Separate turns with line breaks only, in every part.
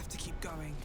to keep going.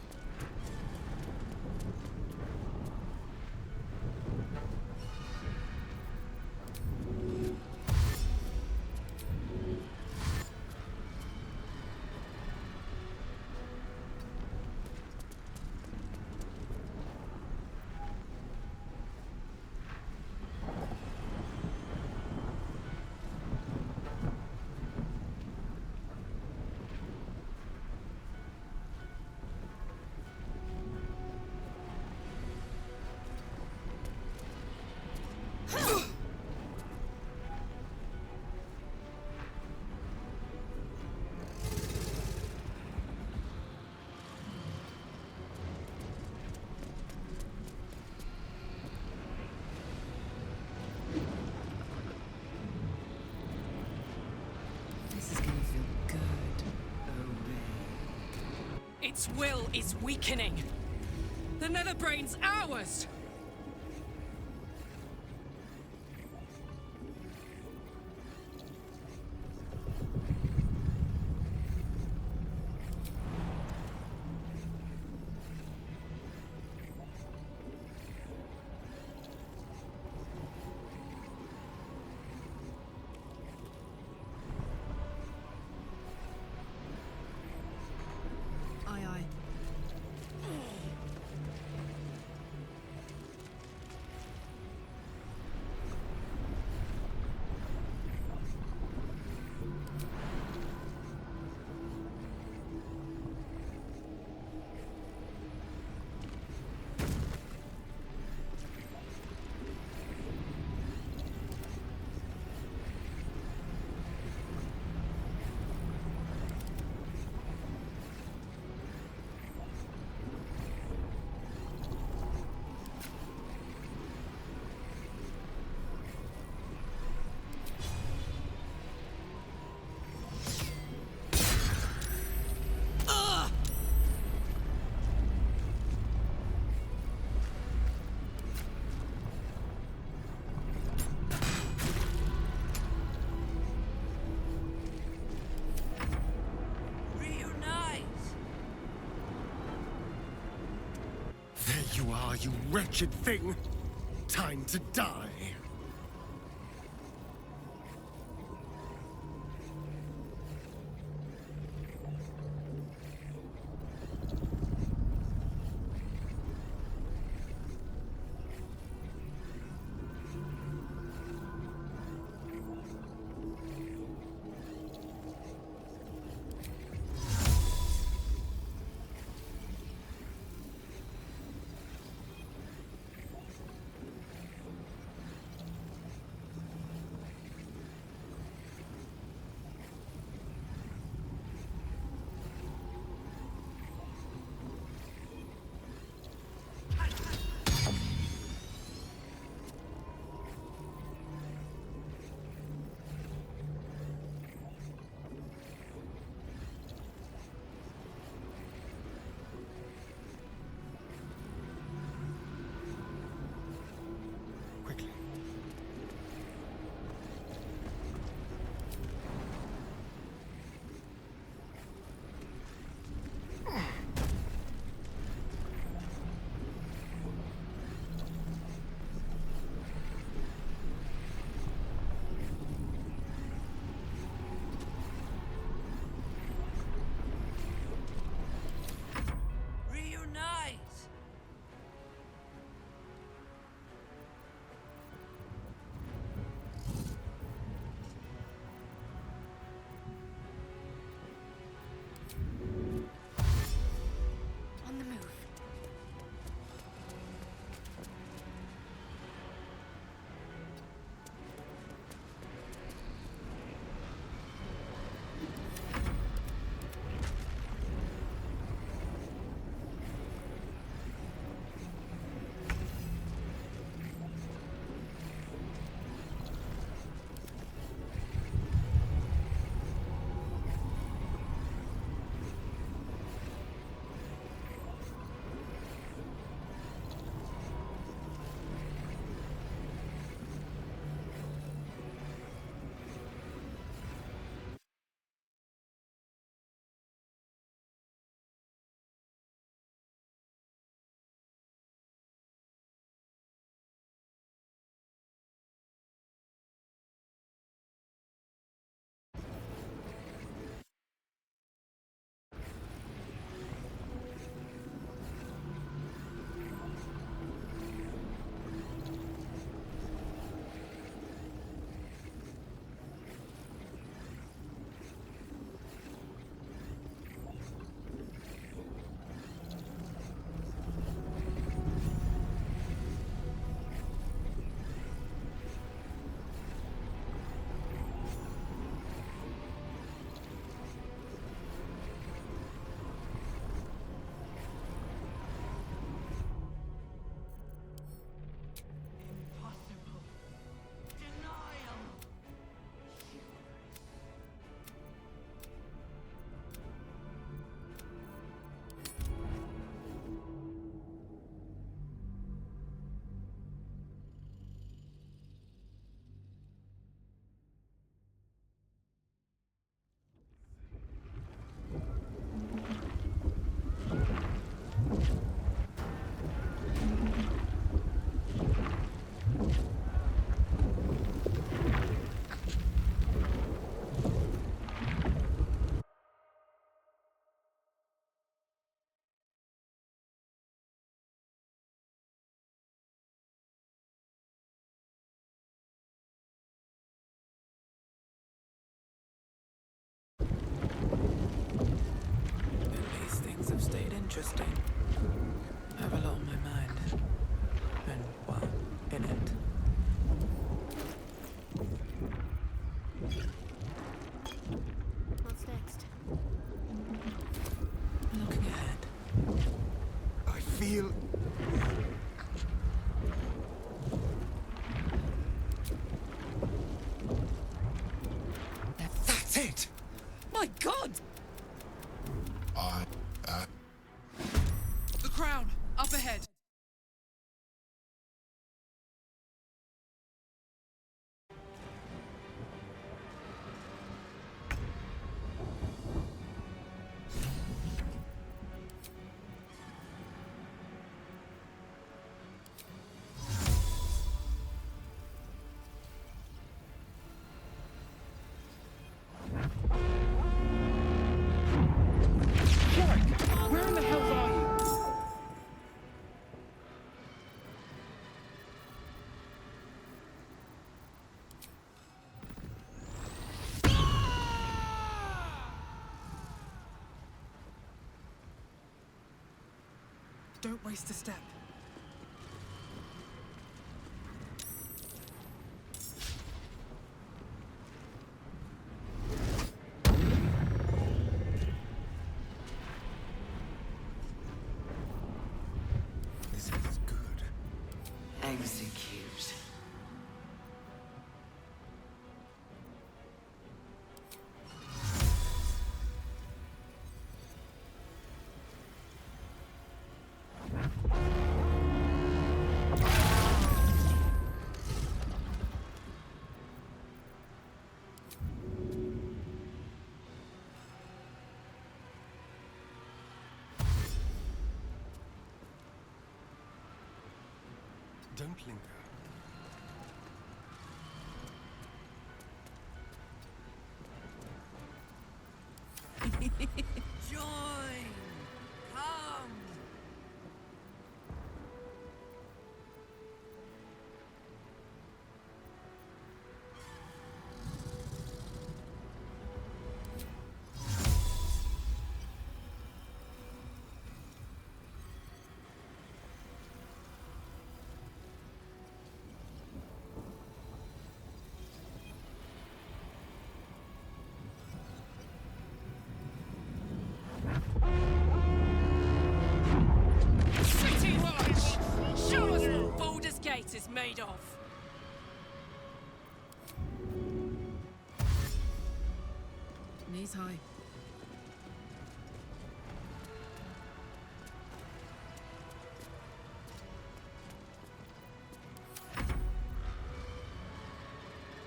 Its will is weakening. The Netherbrain's ours!
Aye, aye.
You are, you wretched thing! Time to die!
interesting. I have a lot on my mind. And, well, in it.
What's next?
Looking ahead.
I feel... That's it!
My God!
I...
The crown, up ahead.
Where in the hell are you? Don't waste a step.
This is good.
Execute.
Don't linger.
Join! Come! City Watch! Show us what Baldur's Gate is made of!
Knees high.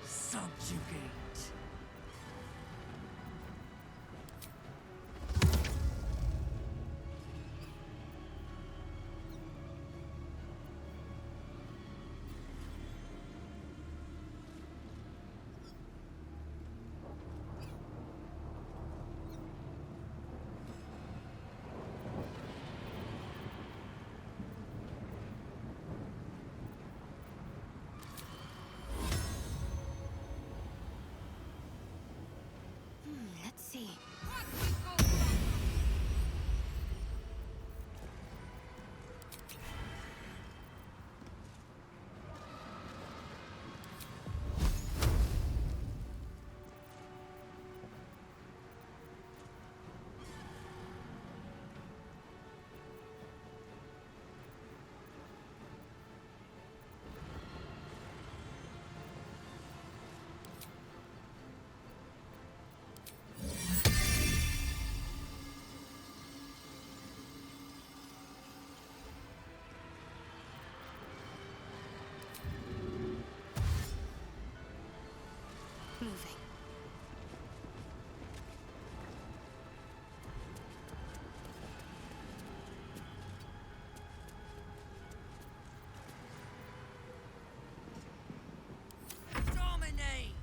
Subjugate!
Let's see. Moving.
Dominate!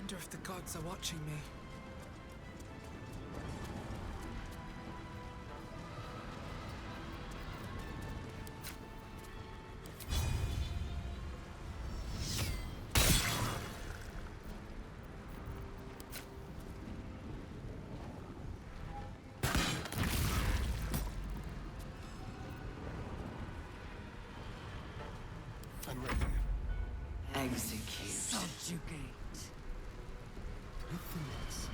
wonder if the gods are watching me.
I'm ready.
Execute. Subjugate.
Fools.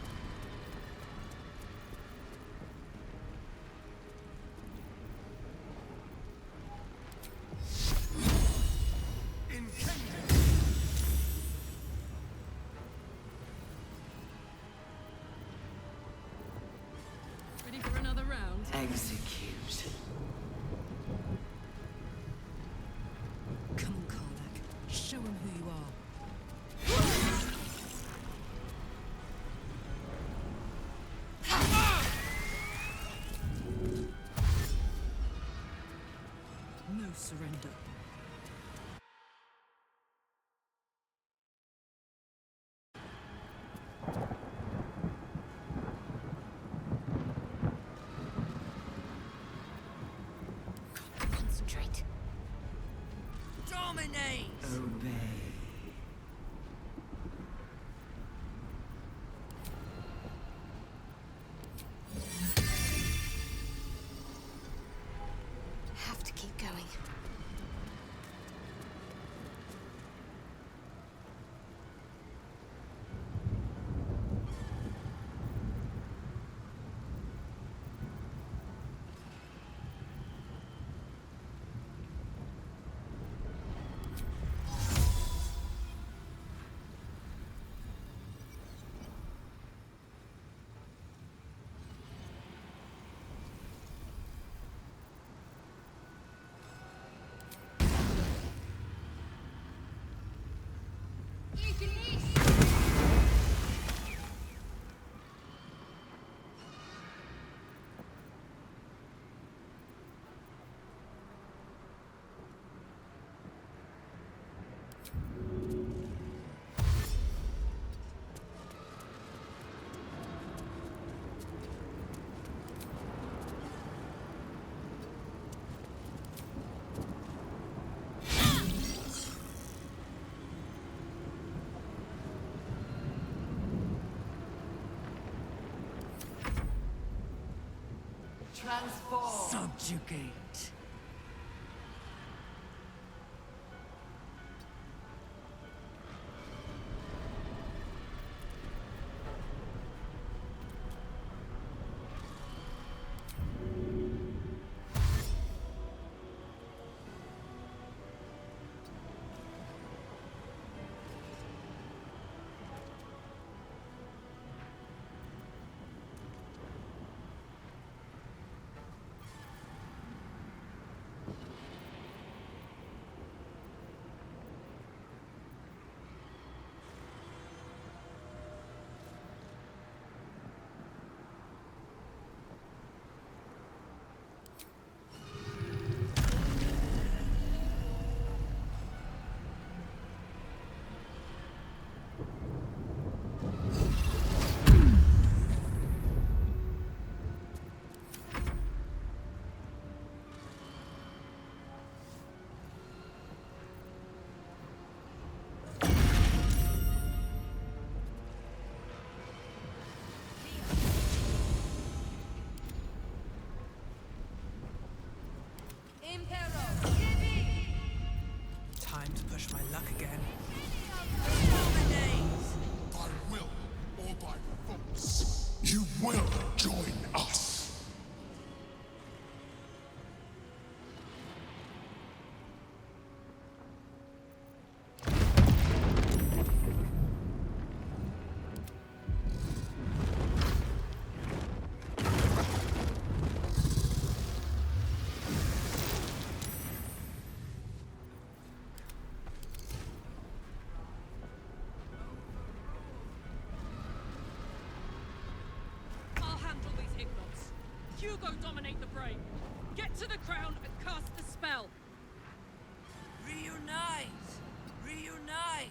Ready for another round?
Execute.
Come on, Karlach. Show him who you are. No surrender.
Concentrate.
Dominate!
Obey.
Have to keep going.
Transform.
Subjugate.
Time to push my luck again.
By will or by force, you will join us.
I'll handle these ignorants. You go dominate the brain. Get to the crown and cast the spell.
Reunite! Reunite!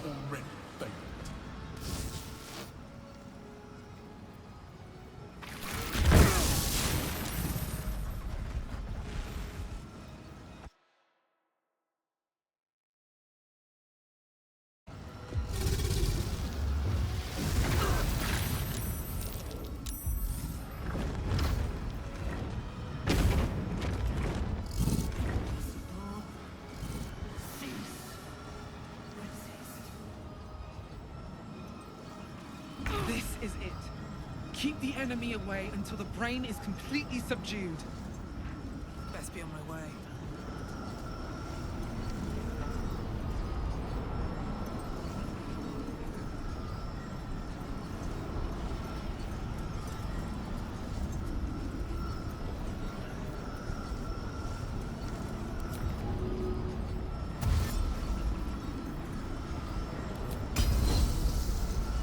already failed.
This is it. Keep the enemy away until the brain is completely subdued.
Best be on my way.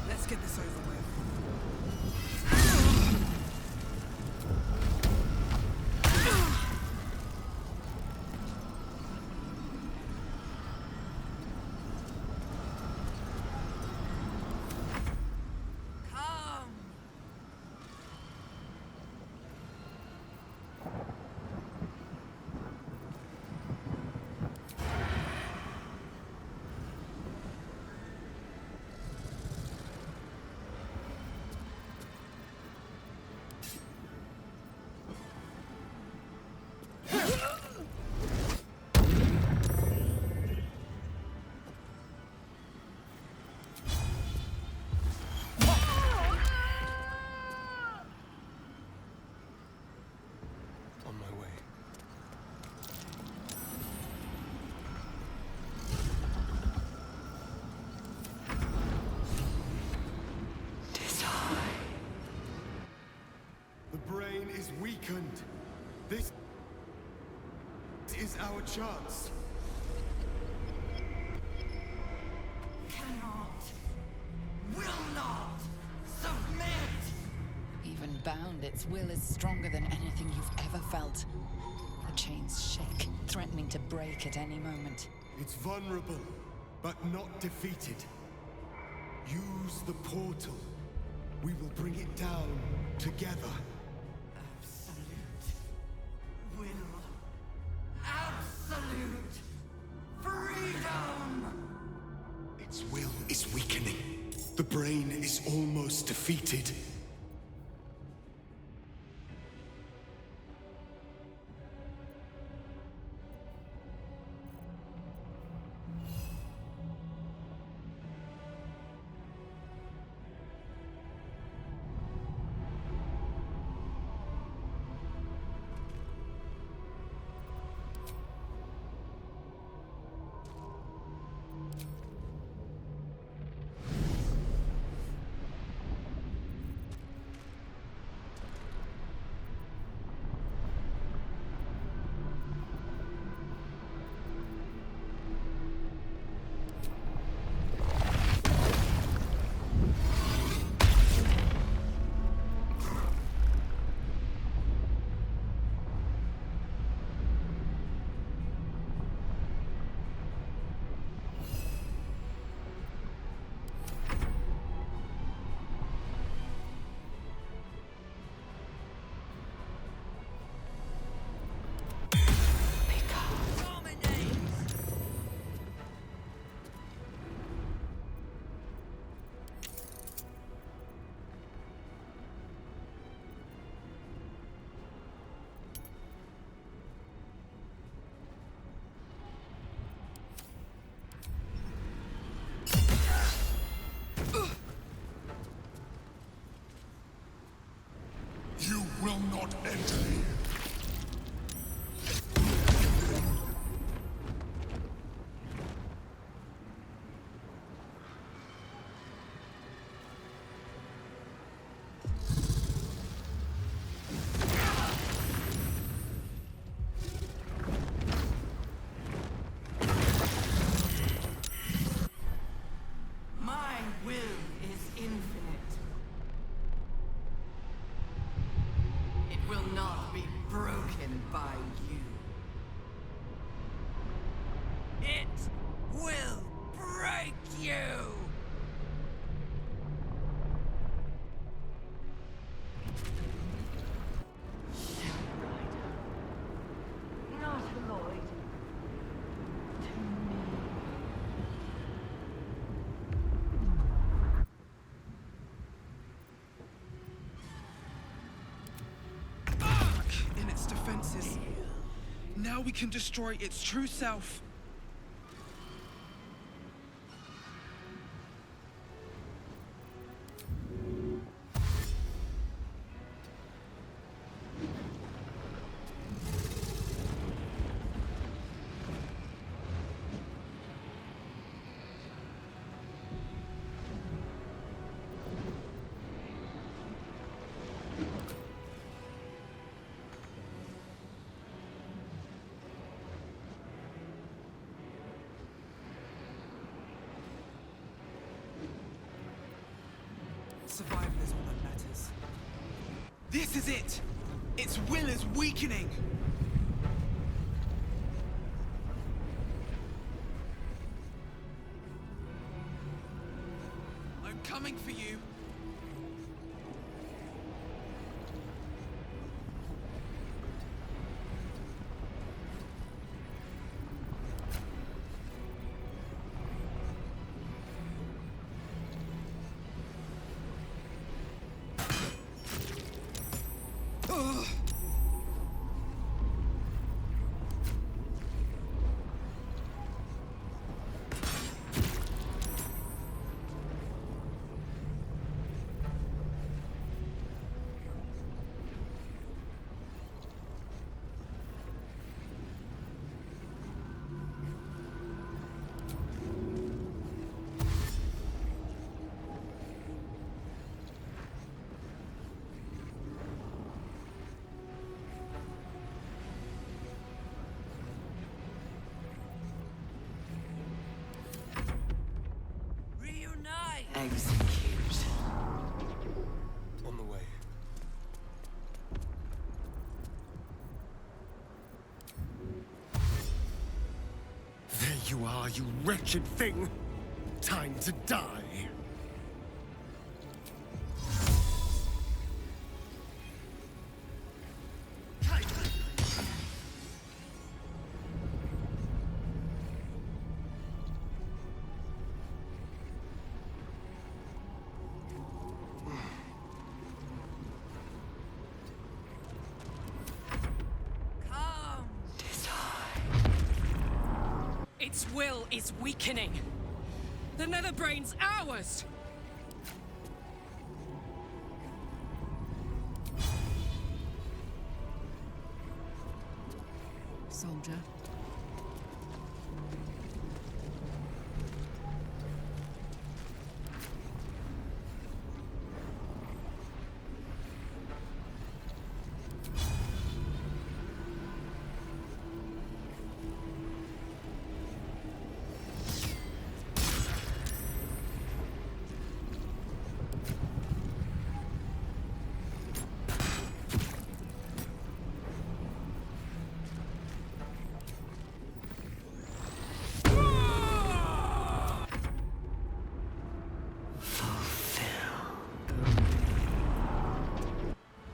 Let's get this over with.
On my way. The brain is weakened. This is our chance.
Cannot. Will not. Submit.
Even bound, its will is stronger than anything you've ever felt. The chains shake, threatening to break at any moment.
It's vulnerable, but not defeated. Use the portal. We will bring it down together.
Absolute will. Absolute freedom.
Its will is weakening. The brain is almost defeated. You will not enter here.
My will is infinite. It will not be broken by you. It will break! break you!
Not Lloyd. To me.
In its defenses. Now we can destroy its true self. Survival is all that matters. This is it! Its will is weakening! I'm coming for you!
Reunite!
Execute.
On the way. There you are, you wretched thing! Time to die!
Come!
Its will is weakening. The Netherbrain's ours!
Soldier.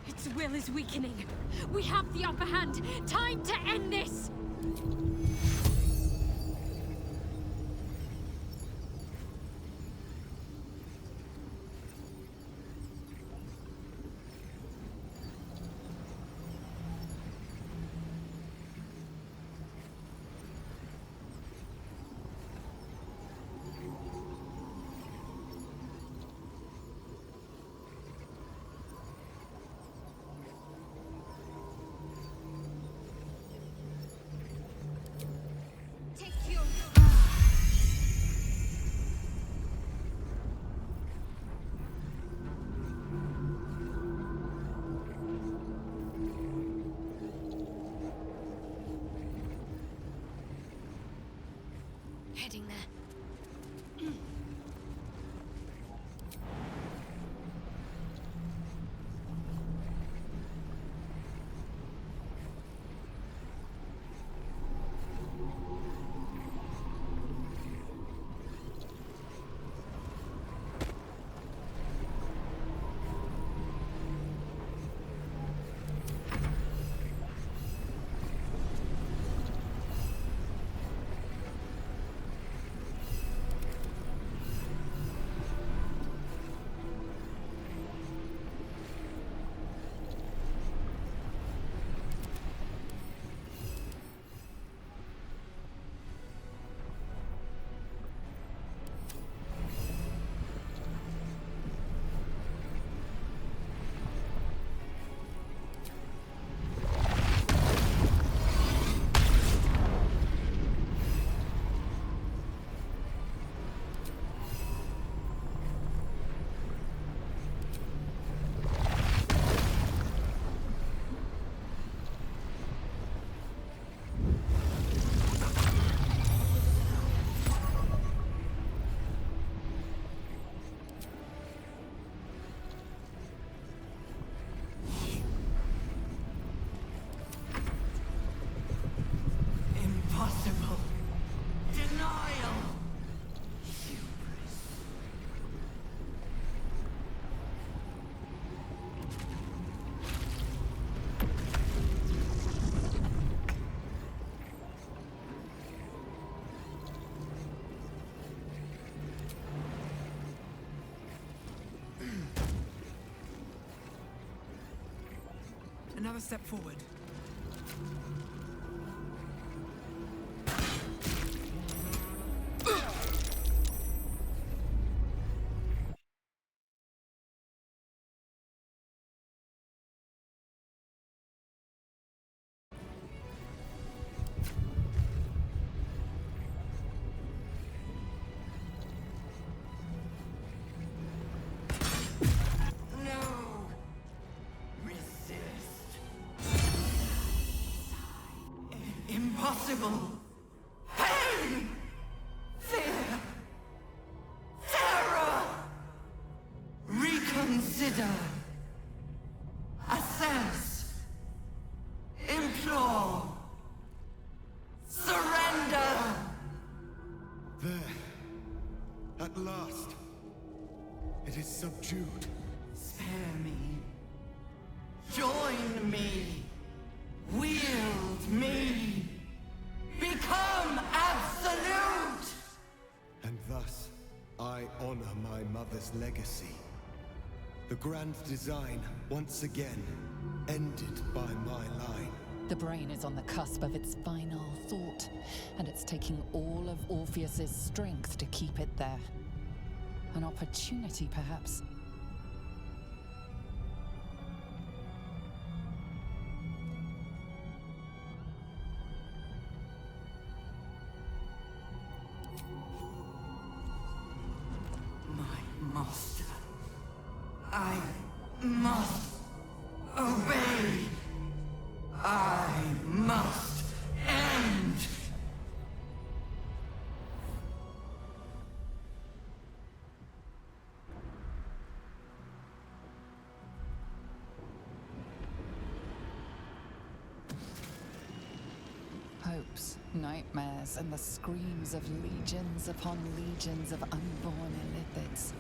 Its will is weakening. We have the upper hand. Time to end this!
Another step forward.
No! Resist. Impossible! Pain! Fear! Terror! Reconsider! Assess! Implore! Surrender!
There. At last. It is subdued.
Spare me. Join me. Wield me. Become absolute!
And thus, I honor my mother's legacy. The grand design, once again, ended by my line.
The brain is on the cusp of its final thought, and it's taking all of Orpheus's strength to keep it there. An opportunity, perhaps.
My master. I must obey. I must end.
Hopes, nightmares, and the screams of legions upon legions of unborn illithids.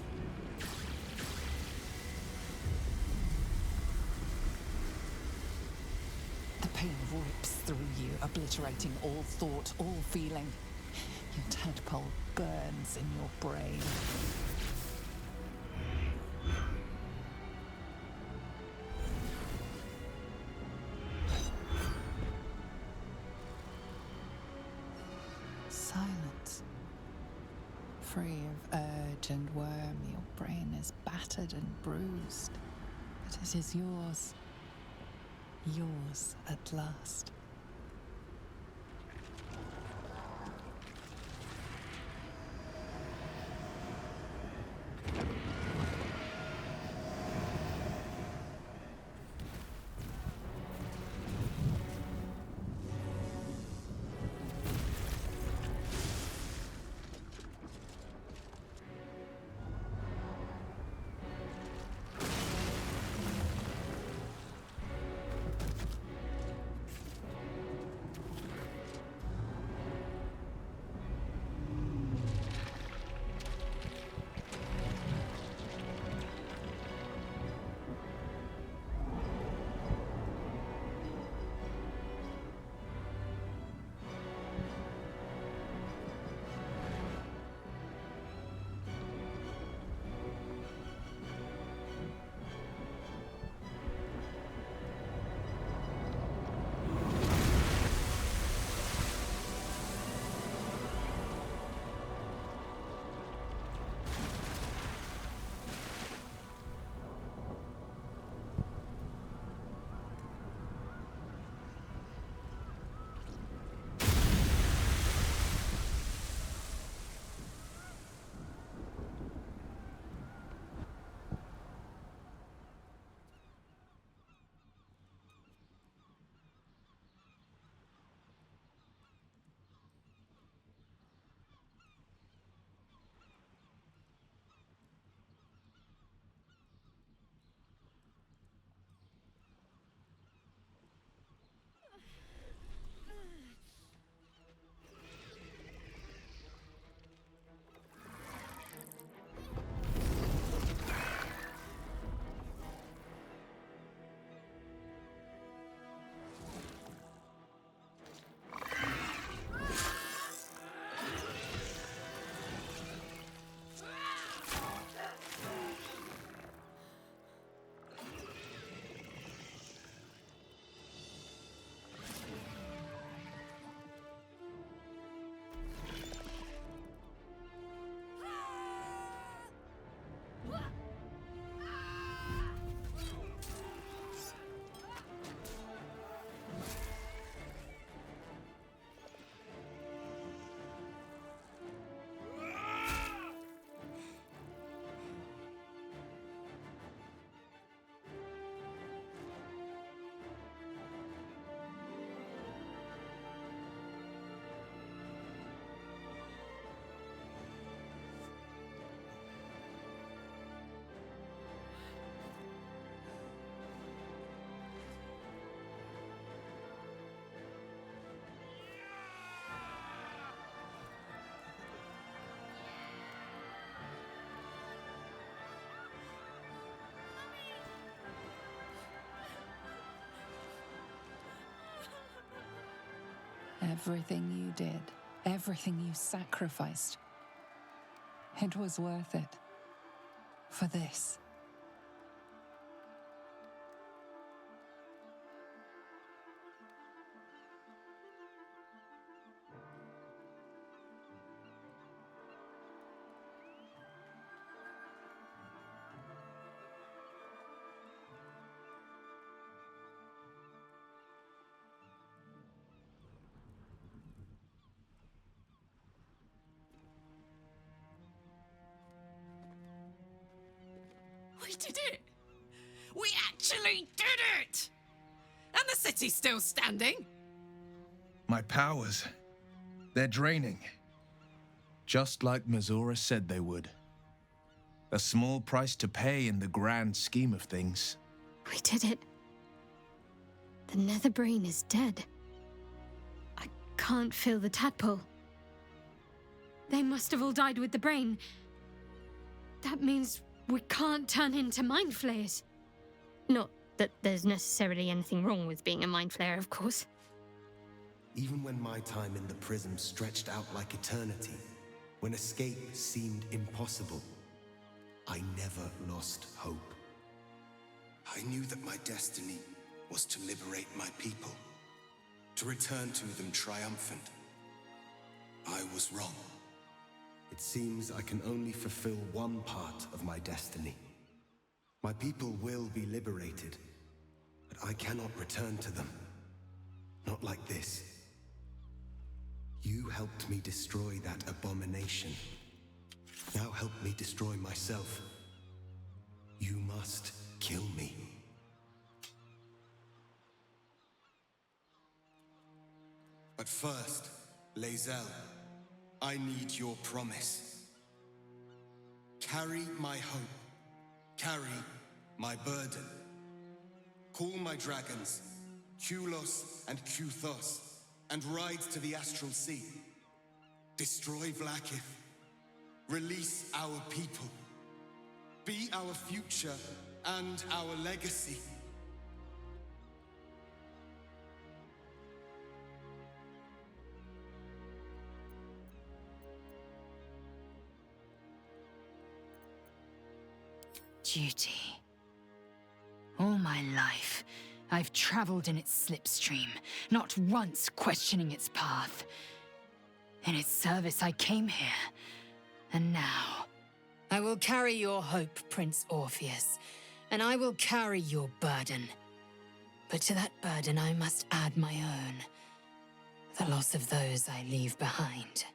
The pain rips through you, obliterating all thought, all feeling. Your tadpole burns in your brain. Silence. Free of urge and worm, your brain is battered and bruised. But it is yours. Yours at last. Everything you did, everything you sacrificed, it was worth it. For this.
We did it! We actually did it! And the city's still standing?
My powers, they're draining. Just like Mazora said they would. A small price to pay in the grand scheme of things.
We did it. The nether brain is dead. I can't feel the tadpole. They must have all died with the brain. That means we can't turn into mind flayers. Not that there's necessarily anything wrong with being a mind flayer, of course.
Even when my time in the prism stretched out like eternity, when escape seemed impossible, I never lost hope. I knew that my destiny was to liberate my people, to return to them triumphant. I was wrong. It seems I can only fulfill one part of my destiny. My people will be liberated, but I cannot return to them. Not like this. You helped me destroy that abomination. Now help me destroy myself. You must kill me. But first, Lae'zel, I need your promise. Carry my hope. Carry my burden. Call my dragons, Kulos and Kuthos, and ride to the Astral Sea. Destroy Vlaakith. Release our people. Be our future and our legacy.
Duty. All my life, I've traveled in its slipstream, not once questioning its path. In its service, I came here. And now, I will carry your hope, Prince Orpheus, and I will carry your burden. But to that burden, I must add my own. The loss of those I leave behind.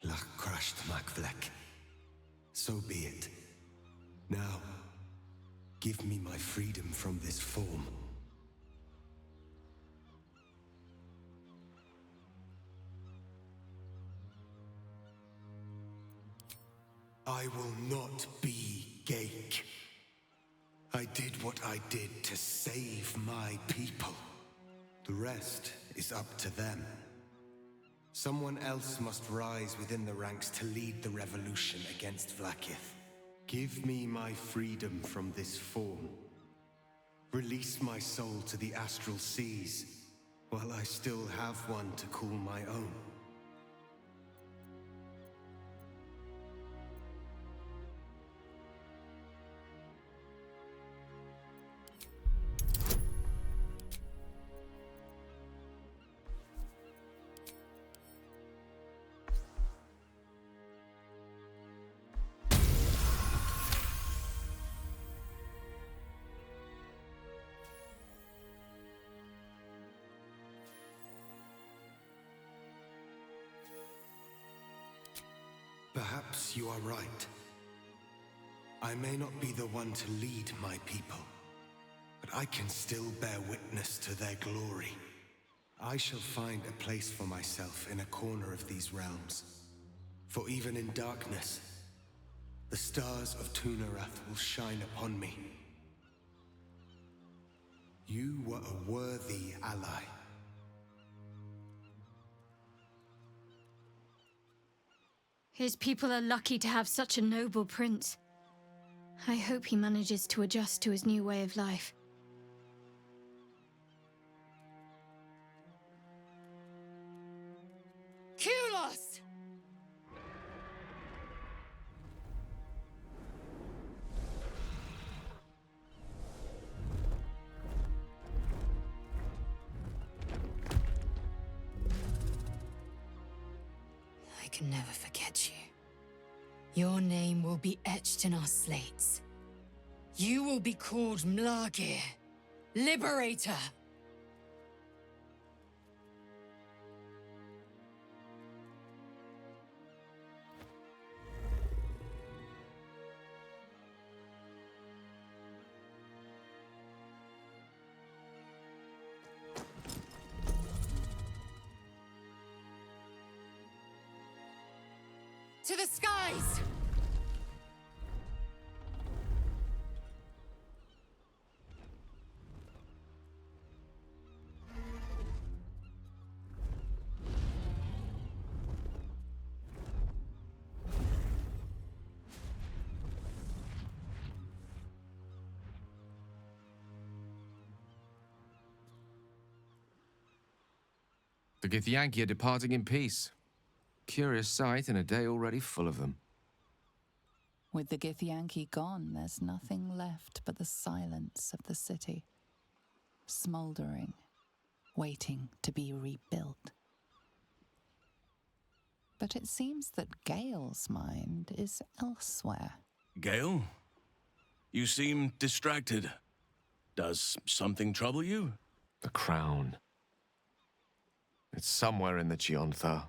Lach crashed Makvlek. So be it. Now, give me my freedom from this form. I will not be Ghaik. I did what I did to save my people. The rest is up to them. Someone else must rise within the ranks to lead the revolution against Vlaakith. Give me my freedom from this form. Release my soul to the astral seas, while I still have one to call my own. Perhaps you are right. I may not be the one to lead my people, but I can still bear witness to their glory. I shall find a place for myself in a corner of these realms. For even in darkness, the stars of Tunarath will shine upon me. You were a worthy ally.
His people are lucky to have such a noble prince. I hope he manages to adjust to his new way of life.
Kulos! I can never forget you. Your name will be etched in our slates. You will be called Mlagir, Liberator. To the skies!
The Githyanki are departing in peace. Curious sight in a day already full of them.
With the Githyanki gone, there's nothing left but the silence of the city, smouldering, waiting to be rebuilt. But it seems that Gale's mind is elsewhere.
Gale? You seem distracted. Does something trouble you?
The crown. It's somewhere in the Chiontha.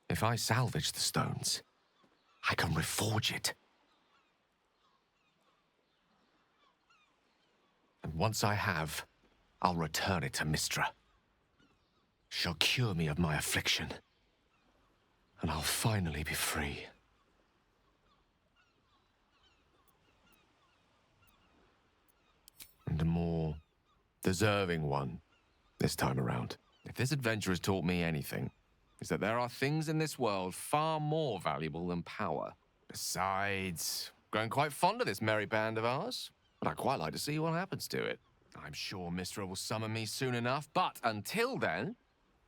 If I salvage the stones, I can reforge it. And once I have, I'll return it to Mistra. She'll cure me of my affliction, and I'll finally be free. And a more deserving one this time around. If this adventure has taught me anything, is that there are things in this world far more valuable than power. Besides, growing quite fond of this merry band of ours, but I'd quite like to see what happens to it. I'm sure Mistra will summon me soon enough, but until then,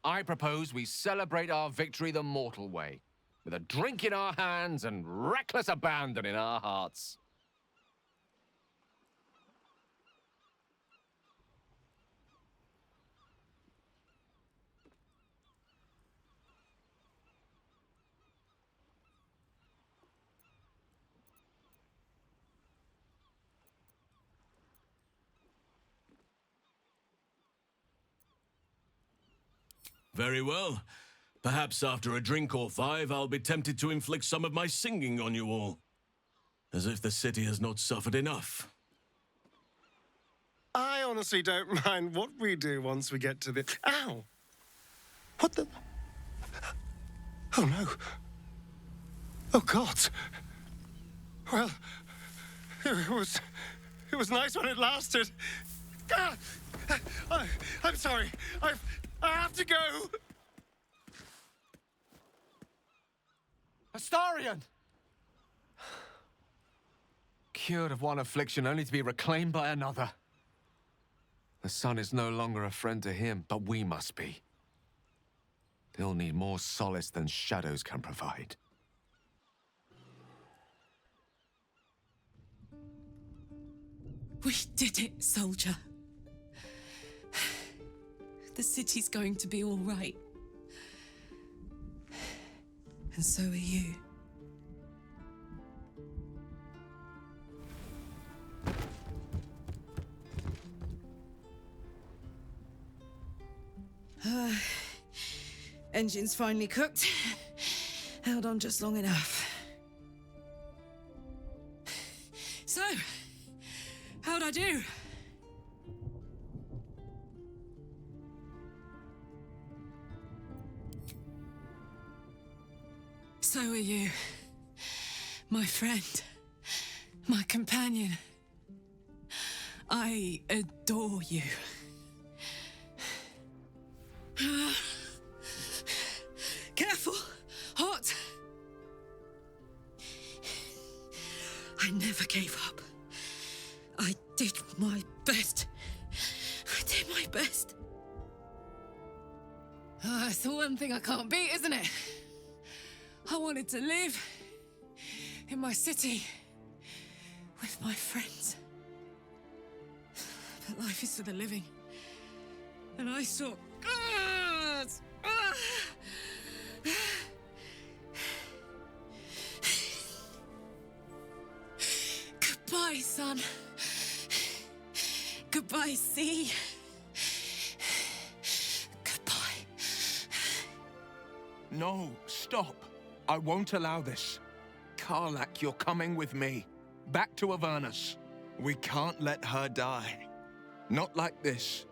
I propose we celebrate our victory the mortal way, with a drink in our hands and reckless abandon in our hearts.
Very well. Perhaps after a drink or five, I'll be tempted to inflict some of my singing on you all. As if the city has not suffered enough.
I honestly don't mind what we do once we get to the... Ow! What the... Oh, no. Oh, God. Well, it was nice when it lasted. Ah! I'm sorry. I have to go.
Astarion! Cured of one affliction only to be reclaimed by another. The sun is no longer a friend to him, but we must be. He'll need more solace than shadows can provide.
We did it, soldier. The city's going to be all right. And so are you. Engine's finally cooked. Held on just long enough. So, how'd I do? So are you. My friend. My companion. I adore you. Careful! Hot! I never gave up. I did my best. I did my best.
Oh, that's the one thing I can't beat, isn't it? I wanted to live in my city with my friends. But life is for the living. And I saw... Goodbye, sun. Goodbye, sea. Goodbye.
No, stop. I won't allow this. Karlak, you're coming with me. Back to Avernus. We can't let her die. Not like this.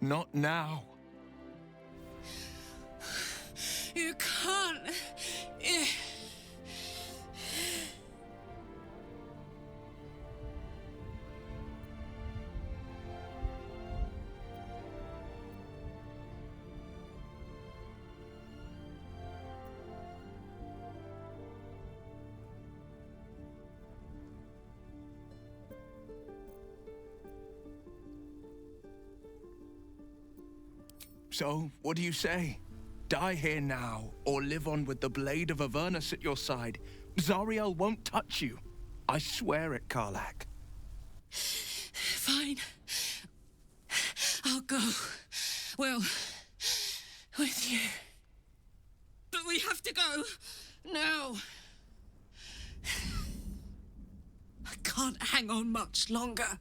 Not now.
You can't.
So, what do you say? Die here now, or live on with the blade of Avernus at your side. Zariel won't touch you. I swear it, Karlak.
Fine. I'll go. Well, with you. But we have to go. Now. I can't hang on much longer.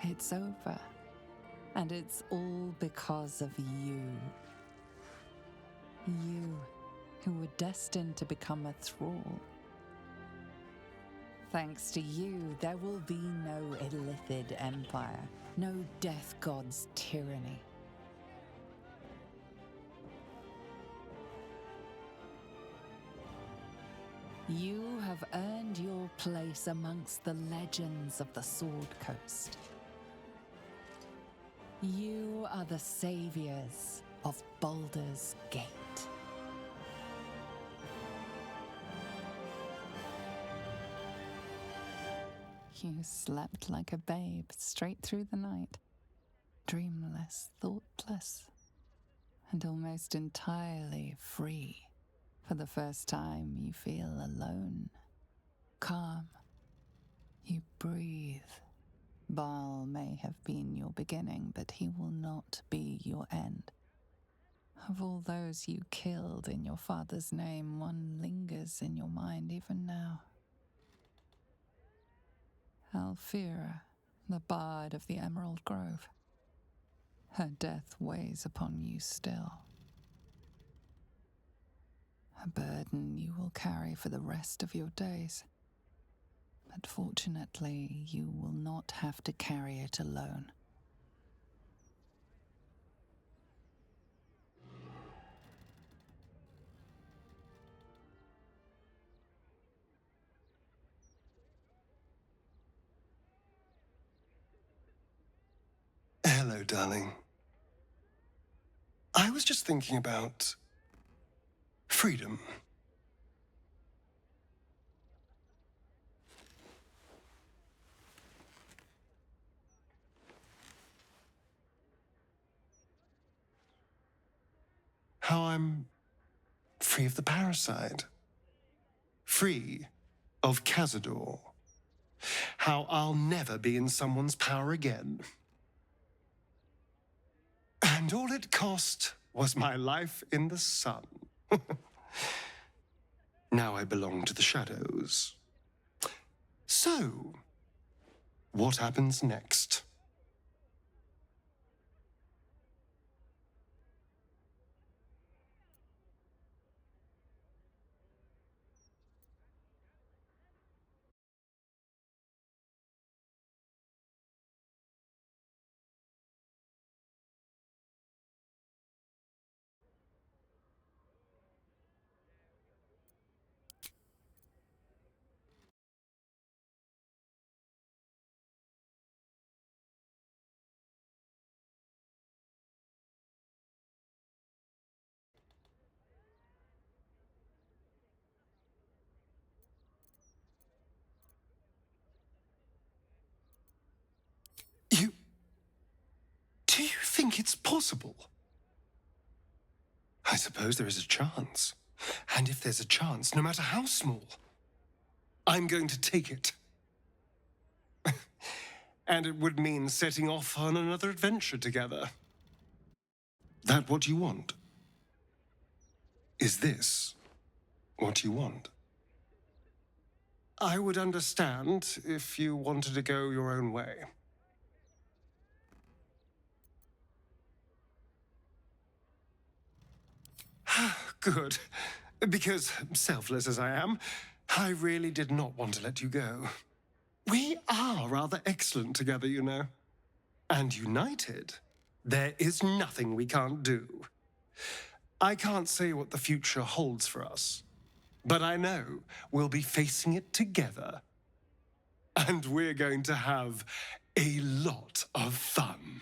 It's over. And it's all because of you. You, who were destined to become a thrall. Thanks to you, there will be no Illithid empire, no death god's tyranny. You have earned your place amongst the legends of the Sword Coast. You are the saviors of Baldur's Gate. You slept like a babe straight through the night, dreamless, thoughtless, and almost entirely free. For the first time, you feel alone, calm. You breathe. Baal may have been your beginning, but he will not be your end. Of all those you killed in your father's name, one lingers in your mind even now. Alfira, the bard of the Emerald Grove. Her death weighs upon you still. A burden you will carry for the rest of your days. But fortunately, you will not have to carry it alone.
Hello, darling. I was just thinking about freedom. How I'm free of the parasite. Free of Cazador. How I'll never be in someone's power again. And all it cost was my life in the sun. Now I belong to the shadows. So, what happens next? think it's possible? I suppose there is a chance. And if there's a chance, no matter how small, I'm going to take it. And it would mean setting off on another adventure together. That what you want? Is this what you want? I would understand if you wanted to go your own way. Good. Because, selfless as I am, I really did not want to let you go. We are rather excellent together, you know. And united, there is nothing we can't do. I can't say what the future holds for us, but I know we'll be facing it together. And we're going to have a lot of fun.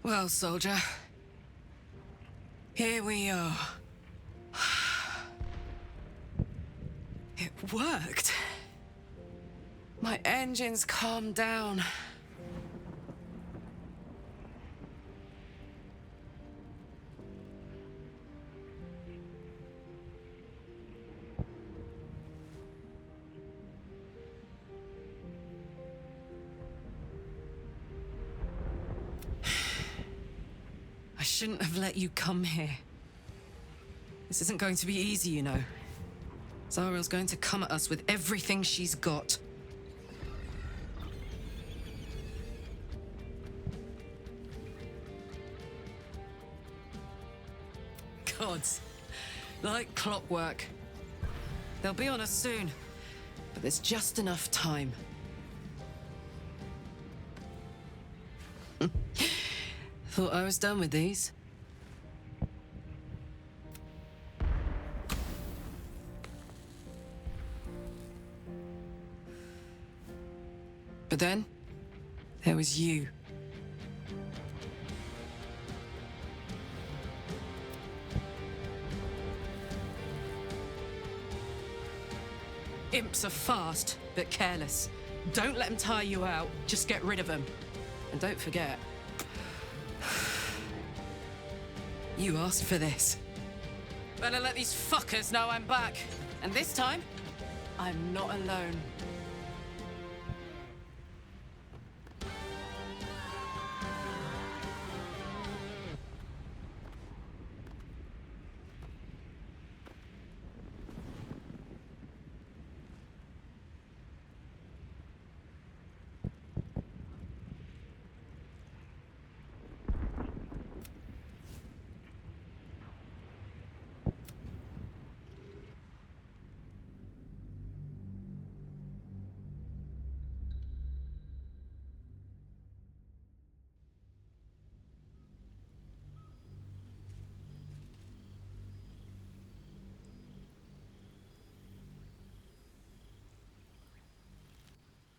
Well, soldier, here we are. It worked. My engines calmed down. I shouldn't have let you come here. This isn't going to be easy, you know. Zariel's going to come at us with everything she's got. Gods, like clockwork. They'll be on us soon, but there's just enough time. Thought I was done with these. But then, there was you. Imps are fast, but careless. Don't let them tire you out, just get rid of them. And don't forget, you asked for this. Better let these fuckers know I'm back. And this time, I'm not alone.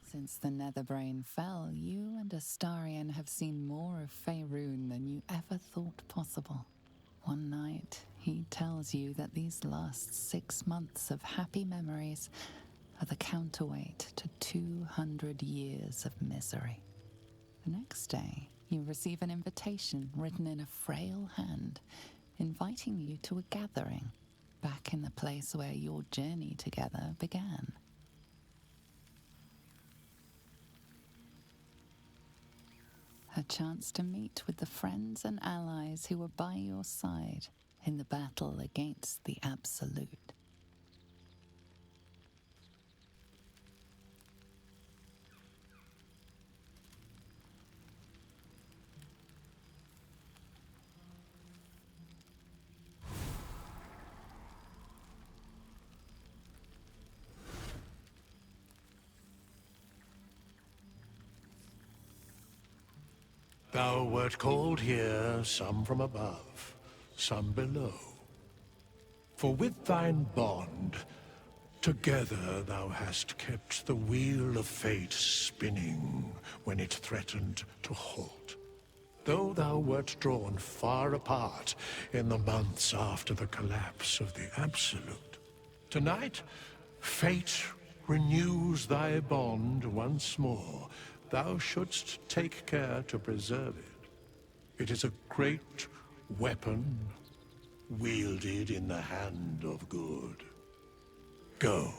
Since the Netherbrain fell, you and Astarion have seen more of Faerun than you ever thought possible. One night, he tells you that these last 6 months of happy memories are the counterweight to 200 years of misery. The next day, you receive an invitation written in a frail hand, inviting you to a gathering back in the place where your journey together began. A chance to meet with the friends and allies who were by your side in the battle against the Absolute.
Thou wert called here, some from above, some below. For with thine bond, together thou hast kept the wheel of fate spinning when it threatened to halt. Though thou wert drawn far apart in the months after the collapse of the Absolute, tonight, fate renews thy bond once more. Thou shouldst take care to preserve it. It is a great weapon, wielded in the hand of good. Go.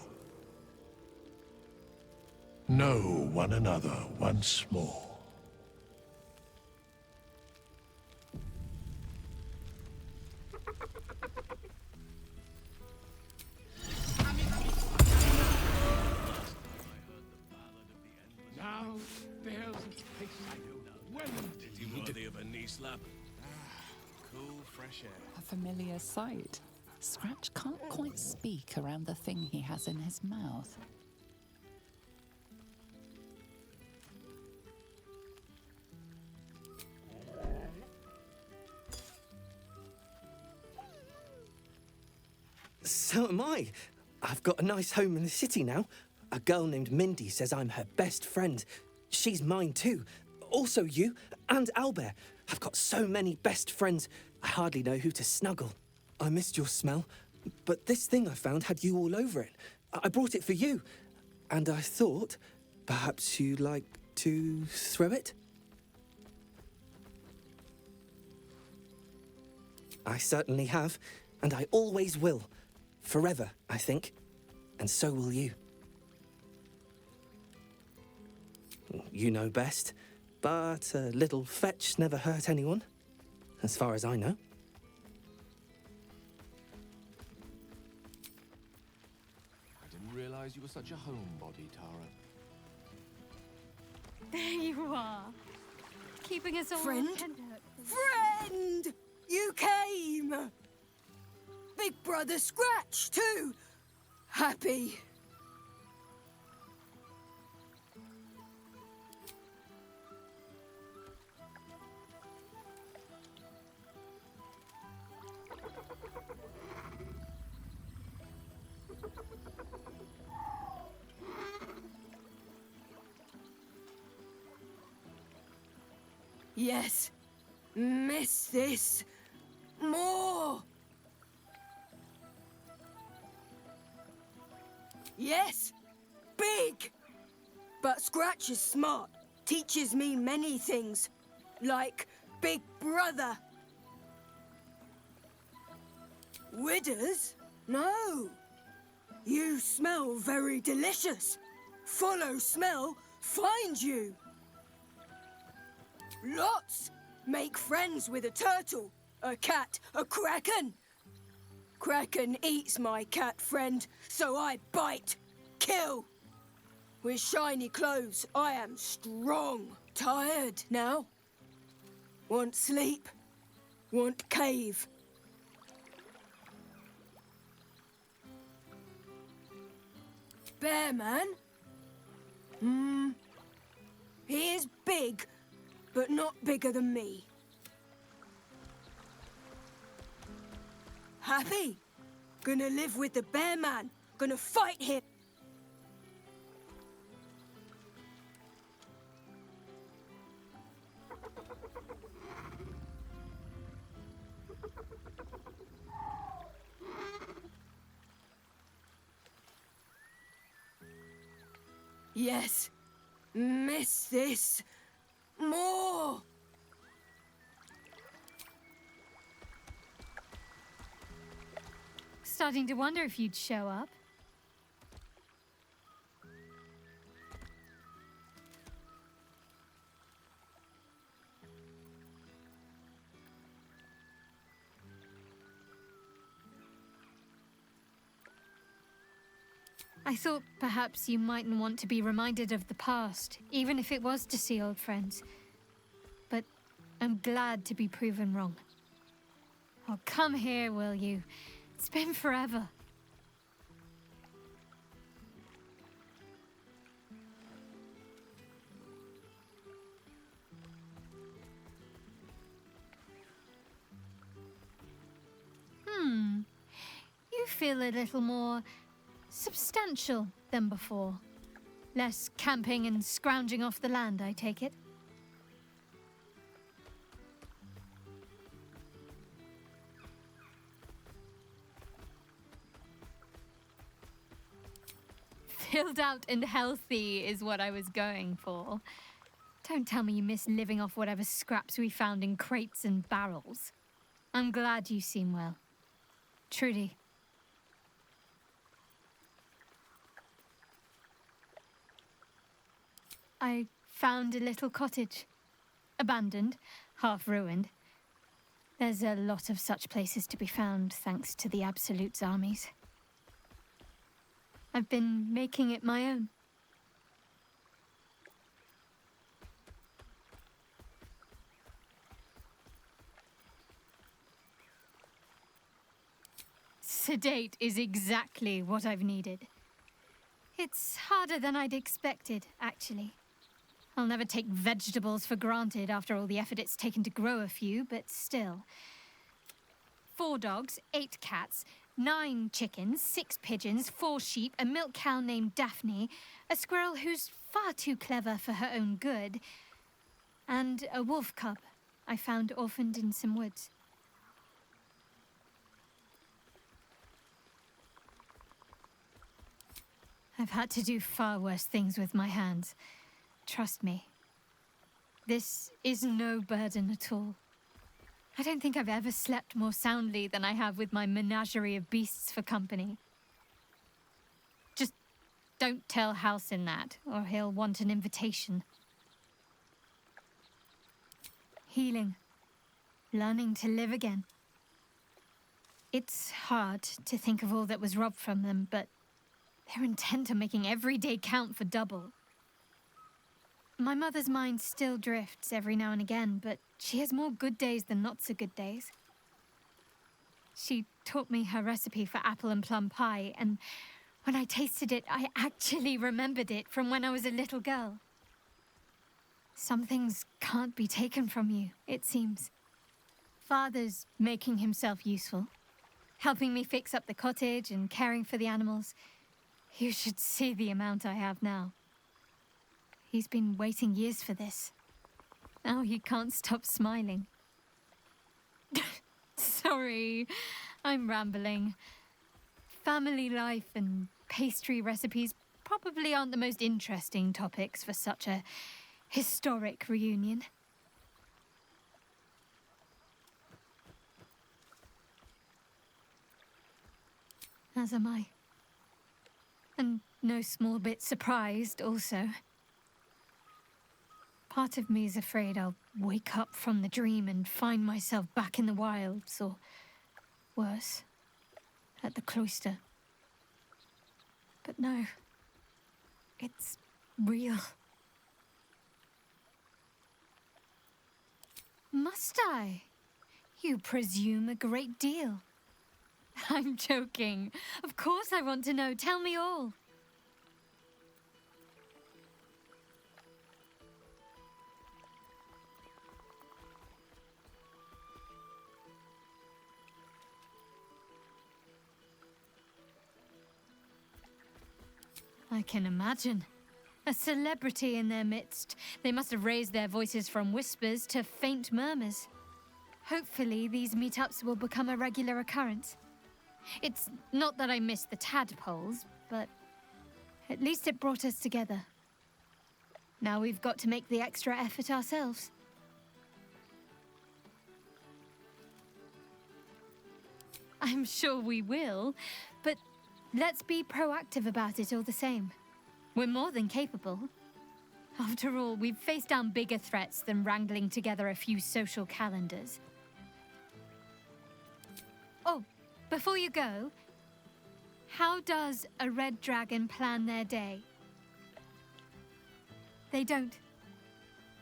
Know one another once more. Now bears its pace. Well,
Is he worthy of a knee slap?
Cool, fresh air.
A familiar sight. Scratch can't quite speak around the thing he has in his mouth.
So am I. I've got a nice home in the city now. A girl named Mindy says I'm her best friend. She's mine too. Also you and Albert. I've got so many best friends, I hardly know who to snuggle. I missed your smell, but this thing I found had you all over it. I brought it for you, and I thought perhaps you'd like to throw it? I certainly have, and I always will. Forever, I think. And so will you. You know best, but a little fetch never hurt anyone, as far as I know.
I didn't realize you were such a homebody, Tara.
There you are. Keeping us all
Friend?
tender.
Friend! You came! Big Brother Scratch, too! Happy. Yes. Miss this. More. Yes. Big. But Scratch is smart. Teaches me many things. Like Big Brother. Withers? No. You smell very delicious. Follow smell, find you. Lots. Make friends with a turtle, a cat, a kraken. Kraken eats my cat friend, so I bite, kill. With shiny clothes, I am strong. Tired now. Want sleep. Want cave. Bear man? He is big, but not bigger than me. Happy? Gonna live with the bear man. Gonna fight him. Yes. Miss this. More.
Starting to wonder if you'd show up. I thought perhaps you mightn't want to be reminded of the past, even if it was to see old friends. But I'm glad to be proven wrong. Oh, come here, will you? It's been forever. feel a little more substantial than before. Less camping and scrounging off the land, I take it. Filled out and healthy is what I was going for. Don't tell me you miss living off whatever scraps we found in crates and barrels. I'm glad you seem well. Trudy. I found a little cottage. Abandoned, half ruined. There's a lot of such places to be found, thanks to the Absolute's armies. I've been making it my own. Sedate is exactly what I've needed. It's harder than I'd expected, actually. I'll never take vegetables for granted after all the effort it's taken to grow a few, but still. 4 dogs, 8 cats, 9 chickens, 6 pigeons, 4 sheep, a milk cow named Daphne, a squirrel who's far too clever for her own good, and a wolf cub I found orphaned in some woods. I've had to do far worse things with my hands. Trust me. This is no burden at all. I don't think I've ever slept more soundly than I have with my menagerie of beasts for company. Just don't tell Halsin that, or he'll want an invitation. Healing. Learning to live again. It's hard to think of all that was robbed from them, but they're intent on making every day count for double. My mother's mind still drifts every now and again, but she has more good days than not so good days. She taught me her recipe for apple and plum pie, and when I tasted it, I actually remembered it from when I was a little girl. Some things can't be taken from you, it seems. Father's making himself useful, helping me fix up the cottage and caring for the animals. You should see the amount I have now. He's been waiting years for this. Now he can't stop smiling. Sorry, I'm rambling. Family life and pastry recipes probably aren't the most interesting topics for such a historic reunion. As am I. And no small bit surprised, also. Part of me is afraid I'll wake up from the dream and find myself back in the wilds, or worse, at the cloister. But no, it's real. Must I? You presume a great deal. I'm joking. Of course I want to know. Tell me all. I can imagine. A celebrity in their midst. They must have raised their voices from whispers to faint murmurs. Hopefully, these meetups will become a regular occurrence. It's not that I miss the tadpoles, but at least it brought us together. Now we've got to make the extra effort ourselves. I'm sure we will, but let's be proactive about it all the same. We're more than capable. After all, we've faced down bigger threats than wrangling together a few social calendars. Oh, before you go, how does a red dragon plan their day? They don't.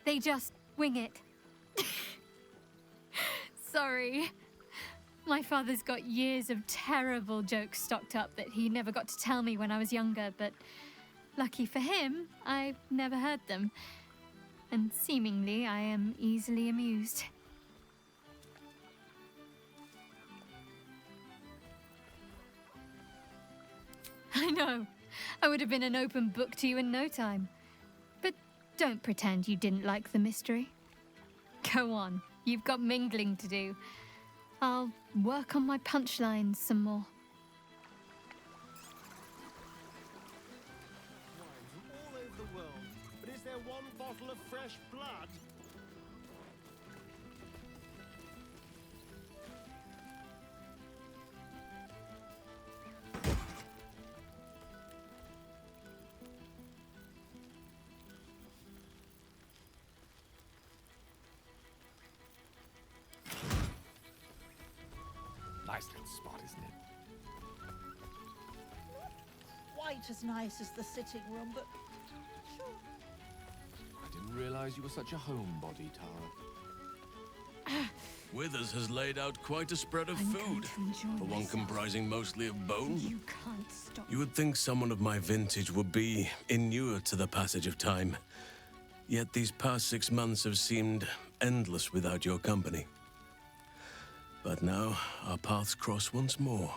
They just wing it. Sorry. My father's got years of terrible jokes stocked up that he never got to tell me when I was younger, but lucky for him, I've never heard them. And seemingly, I am easily amused. No, I would have been an open book to you in no time. But don't pretend you didn't like the mystery. Go on, you've got mingling to do. I'll work on my punchlines some more.
Wines from all over the world, but is there one bottle of fresh blood?
Nice little spot, isn't it?
Quite as nice as the sitting room, but sure.
I didn't realize you were such a homebody, Tara.
Withers has laid out quite a spread of food, for one comprising mostly of bone.
You can't stop.
You would think someone of my vintage would be inured to the passage of time. Yet these past 6 months have seemed endless without your company. But now, our paths cross once more.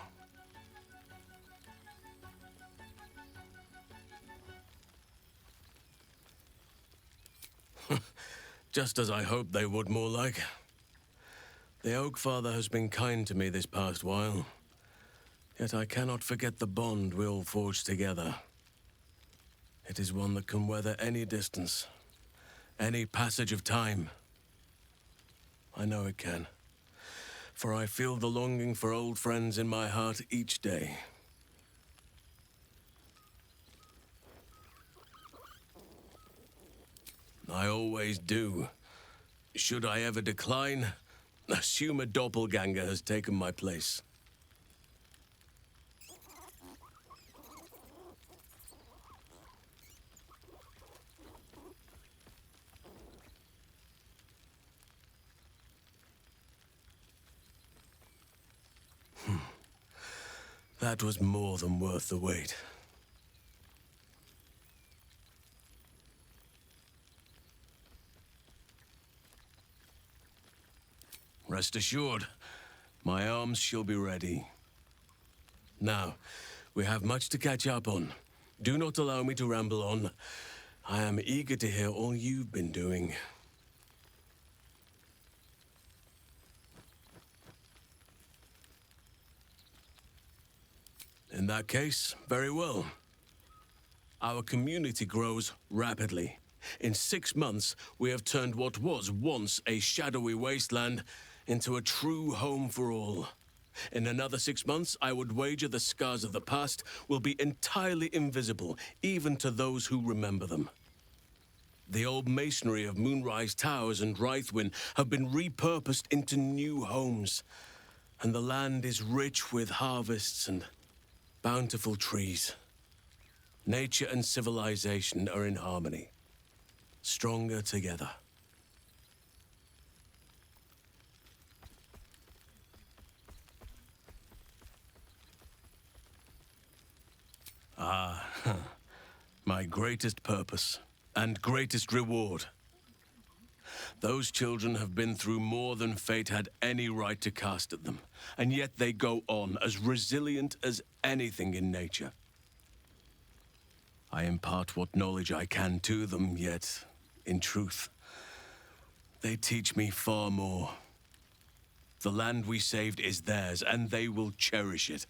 Just as I hoped they would, more like. The Oak Father has been kind to me this past while. Yet I cannot forget the bond we all forged together. It is one that can weather any distance, any passage of time. I know it can. For I feel the longing for old friends in my heart each day. I always do. Should I ever decline, assume a doppelganger has taken my place. That was more than worth the wait. Rest assured, my arms shall be ready. Now, we have much to catch up on. Do not allow me to ramble on. I am eager to hear all you've been doing. In that case, very well. Our community grows rapidly. In 6 months, we have turned what was once a shadowy wasteland into a true home for all. In another 6 months, I would wager the scars of the past will be entirely invisible, even to those who remember them. The old masonry of Moonrise Towers and Rythwin have been repurposed into new homes, and the land is rich with harvests and bountiful trees. Nature and civilization are in harmony, stronger together. Ah, my greatest purpose and greatest reward. Those children have been through more than fate had any right to cast at them, and yet they go on as resilient as anything in nature. I impart what knowledge I can to them, yet, in truth, they teach me far more. The land we saved is theirs, and they will cherish it,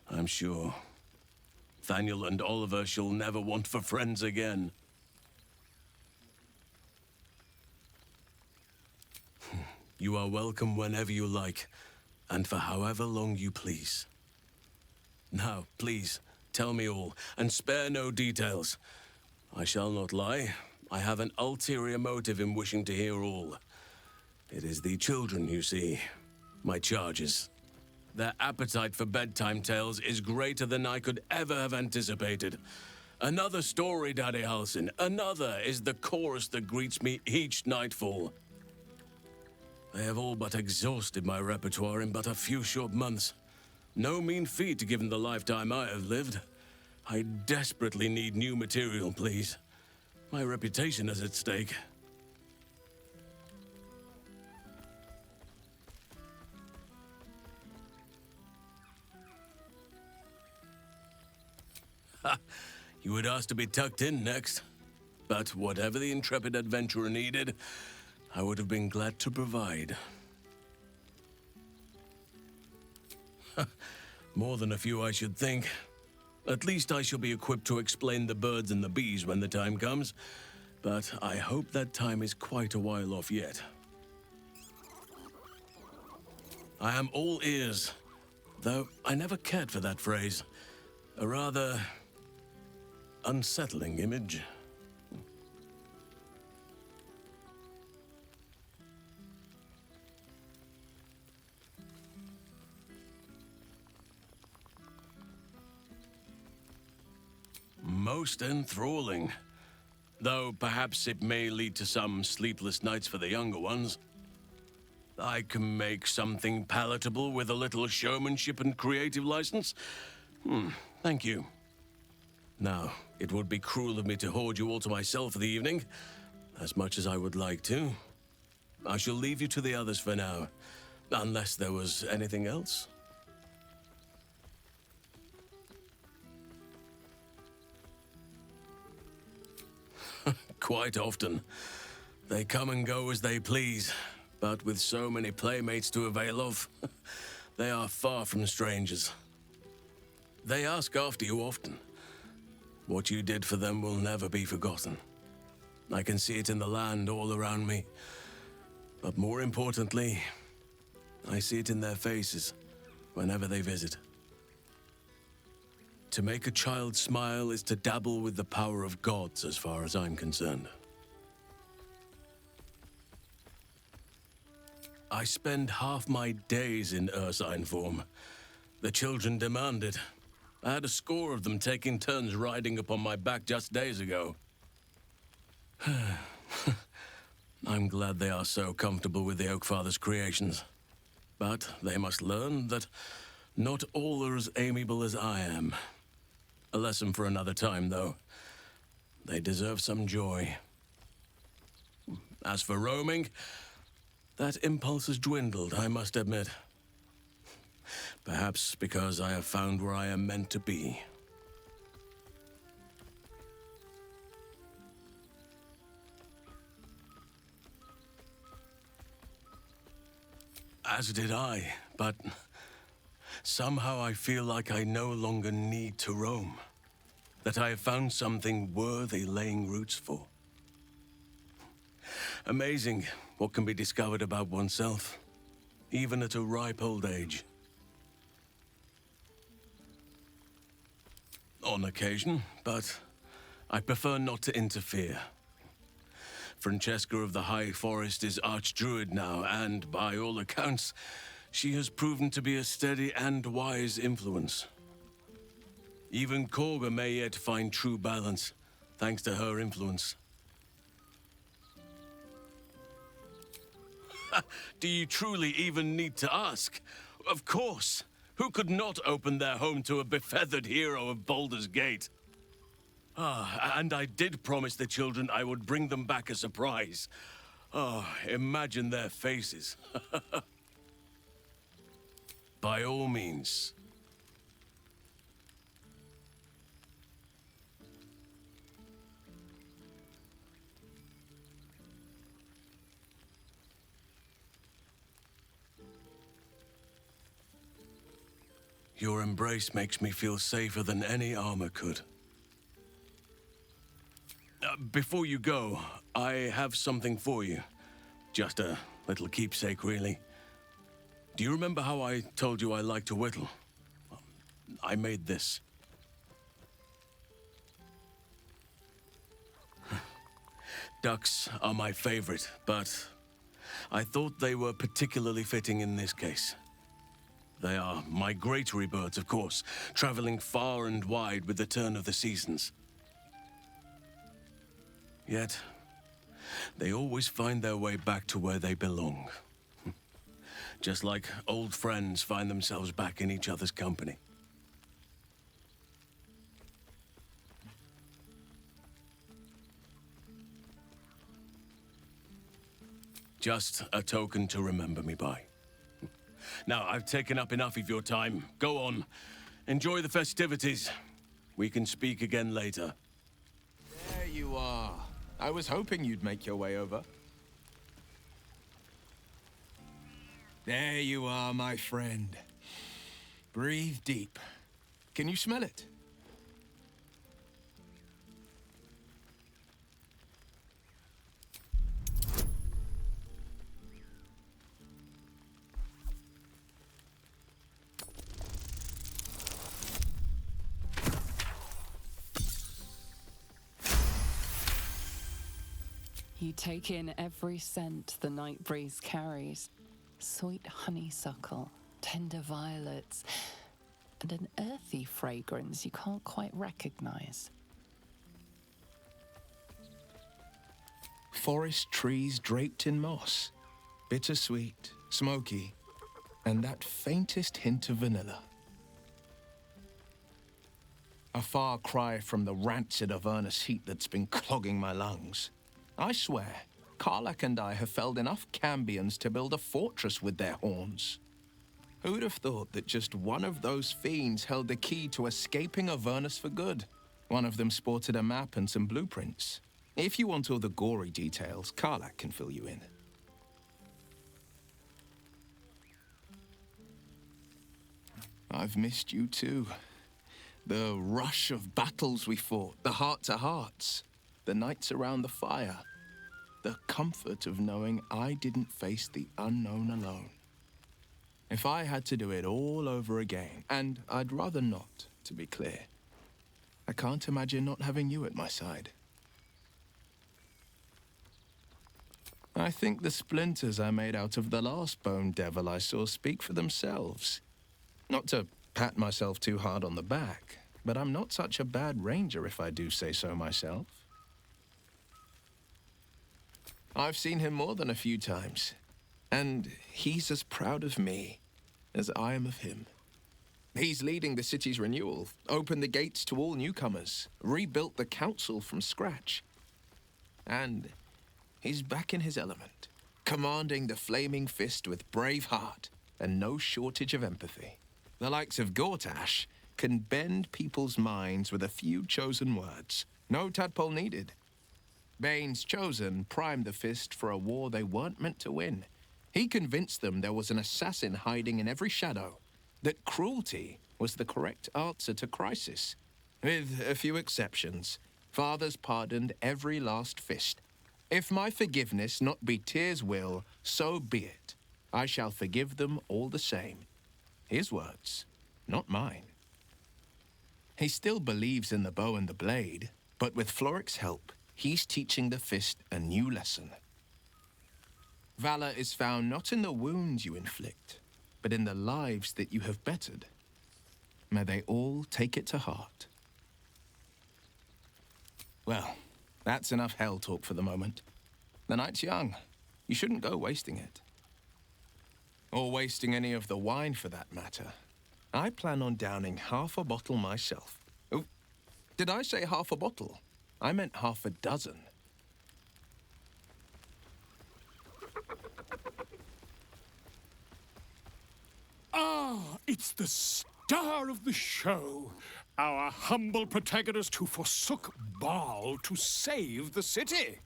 I'm sure. Thaniel and Oliver shall never want for friends again. You are welcome whenever you like, and for however long you please. Now, please, tell me all, and spare no details. I shall not lie. I have an ulterior motive in wishing to hear all. It is the children, you see, my charges. Their appetite for bedtime tales is greater than I could ever have anticipated. Another story, Daddy Halsin. Another is the chorus that greets me each nightfall. They have all but exhausted my repertoire in but a few short months. No mean feat given the lifetime I have lived. I desperately need new material, please. My reputation is at stake. You would ask to be tucked in next. But whatever the intrepid adventurer needed, I would have been glad to provide. More than a few, I should think. At least I shall be equipped to explain the birds and the bees when the time comes. But I hope that time is quite a while off yet. I am all ears, though I never cared for that phrase. A rather unsettling image. Most enthralling. Though perhaps it may lead to some sleepless nights for the younger ones. I can make something palatable with a little showmanship and creative license. Thank you. Now, it would be cruel of me to hoard you all to myself for the evening, as much as I would like to. I shall leave you to the others for now, unless there was anything else. Quite often. They come and go as they please, but with so many playmates to avail of, they are far from strangers. They ask after you often. What you did for them will never be forgotten. I can see it in the land all around me. But more importantly, I see it in their faces whenever they visit. To make a child smile is to dabble with the power of gods, as far as I'm concerned. I spend half my days in ursine form. The children demand it. I had a score of them taking turns riding upon my back just days ago. I'm glad they are so comfortable with the Oakfather's creations. But they must learn that not all are as amiable as I am. A lesson for another time, though. They deserve some joy. As for roaming, that impulse has dwindled, I must admit. Perhaps because I have found where I am meant to be. As did I, but somehow I feel like I no longer need to roam. That I have found something worthy laying roots for. Amazing what can be discovered about oneself, even at a ripe old age. On occasion, but I prefer not to interfere. Francesca of the High Forest is Archdruid now, and by all accounts, she has proven to be a steady and wise influence. Even Korga may yet find true balance, thanks to her influence. Do you truly even need to ask? Of course! Who could not open their home to a befeathered hero of Baldur's Gate? And I did promise the children I would bring them back a surprise. Imagine their faces. By all means. Your embrace makes me feel safer than any armor could. Before you go, I have something for you. Just a little keepsake, really. Do you remember how I told you I like to whittle? I made this. Ducks are my favorite, but I thought they were particularly fitting in this case. They are migratory birds, of course, traveling far and wide with the turn of the seasons. Yet, they always find their way back to where they belong. Just like old friends find themselves back in each other's company. Just a token to remember me by. Now, I've taken up enough of your time. Go on. Enjoy the festivities. We can speak again later.
There you are. I was hoping you'd make your way over. There you are, my friend. Breathe deep. Can you smell it?
You take in every scent the night breeze carries. Sweet honeysuckle, tender violets, and an earthy fragrance you can't quite recognize.
Forest trees draped in moss. Bittersweet, smoky, and that faintest hint of vanilla. A far cry from the rancid Avernus heat that's been clogging my lungs. I swear, Karlach and I have felled enough cambions to build a fortress with their horns. Who'd have thought that just one of those fiends held the key to escaping Avernus for good? One of them sported a map and some blueprints. If you want all the gory details, Karlach can fill you in. I've missed you too. The rush of battles we fought, the heart-to-hearts, the nights around the fire. The comfort of knowing I didn't face the unknown alone. If I had to do it all over again, and I'd rather not, to be clear, I can't imagine not having you at my side. I think the splinters I made out of the last bone devil I saw speak for themselves. Not to pat myself too hard on the back, but I'm not such a bad ranger if I do say so myself. I've seen him more than a few times, and he's as proud of me as I am of him. He's leading the city's renewal, opened the gates to all newcomers, rebuilt the council from scratch. And he's back in his element, commanding the Flaming Fist with brave heart and no shortage of empathy. The likes of Gortash can bend people's minds with a few chosen words. No tadpole needed. Bane's Chosen primed the Fist for a war they weren't meant to win. He convinced them there was an assassin hiding in every shadow, that cruelty was the correct answer to crisis. With a few exceptions, fathers pardoned every last fist. If my forgiveness not be Tyr's will, so be it. I shall forgive them all the same. His words, not mine. He still believes in the bow and the blade, but with Floric's help, he's teaching the Fist a new lesson. Valor is found not in the wounds you inflict, but in the lives that you have bettered. May they all take it to heart. Well, that's enough hell talk for the moment. The night's young. You shouldn't go wasting it. Or wasting any of the wine for that matter. I plan on downing half a bottle myself. Oh, did I say half a bottle? I meant half a dozen.
Ah, it's the star of the show. Our humble protagonist who forsook Baal to save the city.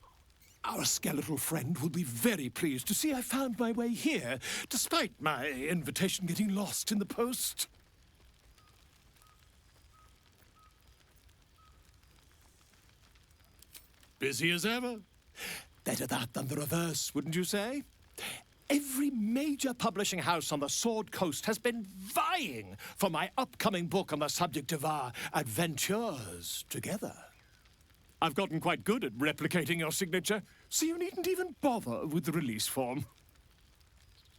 Our skeletal friend will be very pleased to see I found my way here, despite my invitation getting lost in the post. Busy as ever. Better that than the reverse, wouldn't you say? Every major publishing house on the Sword Coast has been vying for my upcoming book on the subject of our adventures together. I've gotten quite good at replicating your signature, so you needn't even bother with the release form.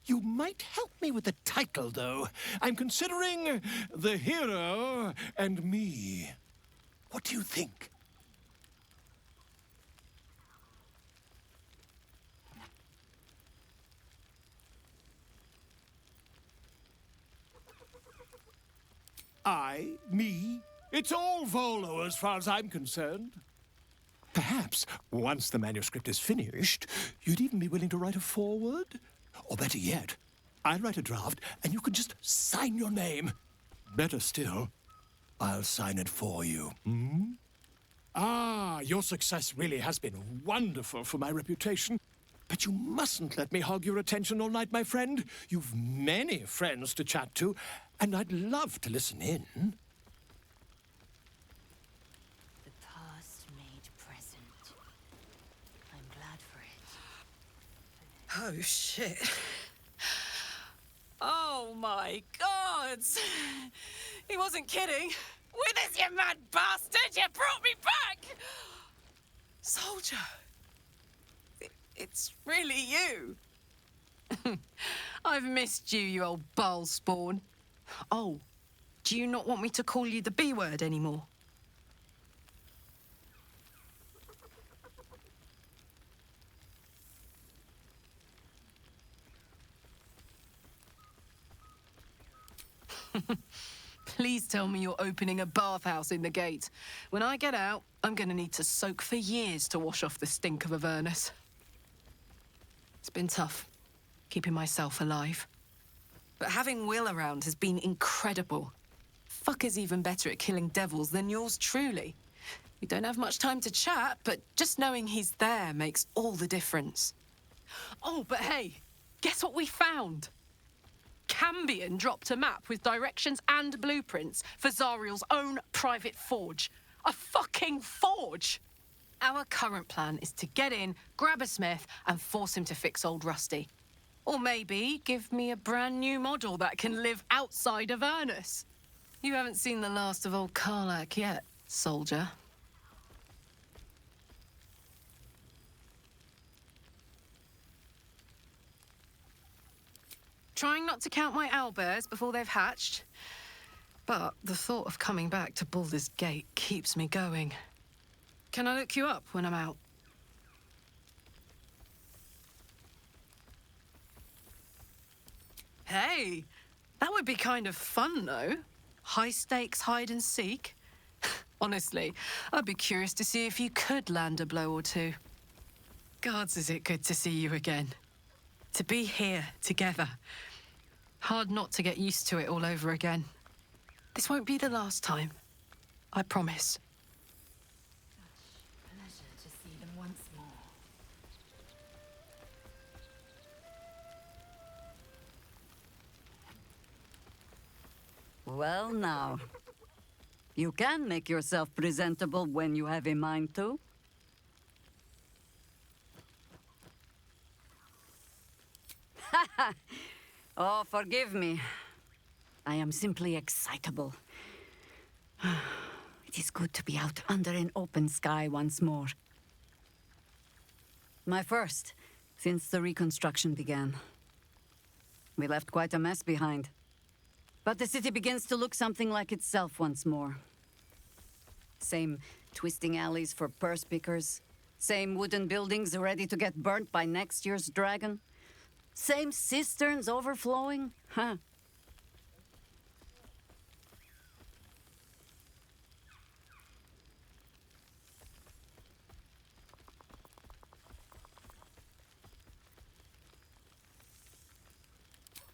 You might help me with the title, though. I'm considering The Hero and Me. What do you think? I, me, it's all Volo as far as I'm concerned. Perhaps, once the manuscript is finished, you'd even be willing to write a foreword? Or better yet, I'll write a draft and you can just sign your name. Better still, I'll sign it for you.
Ah, your success really has been wonderful for my reputation. But you mustn't let me hog your attention all night, my friend. You've many friends to chat to, and I'd love to listen in.
The past made present. I'm glad for it.
Oh, shit. Oh, my God! He wasn't kidding.
With us, you mad bastard! You brought me back!
Soldier! It's really you. I've missed you, you old bile spawn. Oh, do you not want me to call you the B word anymore? Please tell me you're opening a bathhouse in the gate. When I get out, I'm gonna need to soak for years to wash off the stink of Avernus. It's been tough, keeping myself alive. But having Will around has been incredible. Fucker's even better at killing devils than yours truly. We don't have much time to chat, but just knowing he's there makes all the difference. Oh, but hey, guess what we found? Cambion dropped a map with directions and blueprints for Zariel's own private forge. A fucking forge! Our current plan is to get in, grab a smith, and force him to fix old Rusty. Or maybe give me a brand new model that can live outside of Avernus. You haven't seen the last of old Karlak yet, soldier. Trying not to count my owlbears before they've hatched. But the thought of coming back to Baldur's Gate keeps me going. Can I look you up when I'm out? Hey, that would be kind of fun, though. High-stakes hide and seek. Honestly, I'd be curious to see if you could land a blow or two. Gods, is it good to see you again. To be here, together. Hard not to get used to it all over again. This won't be the last time. I promise.
Pleasure to see them once more.
Well, now. You can make yourself presentable when you have a mind to. Oh, forgive me. I am simply excitable. It is good to be out under an open sky once more. My first, since the reconstruction began. We left quite a mess behind. But the city begins to look something like itself once more. Same twisting alleys for purse pickers. Same wooden buildings ready to get burnt by next year's dragon. Same cisterns overflowing. Huh.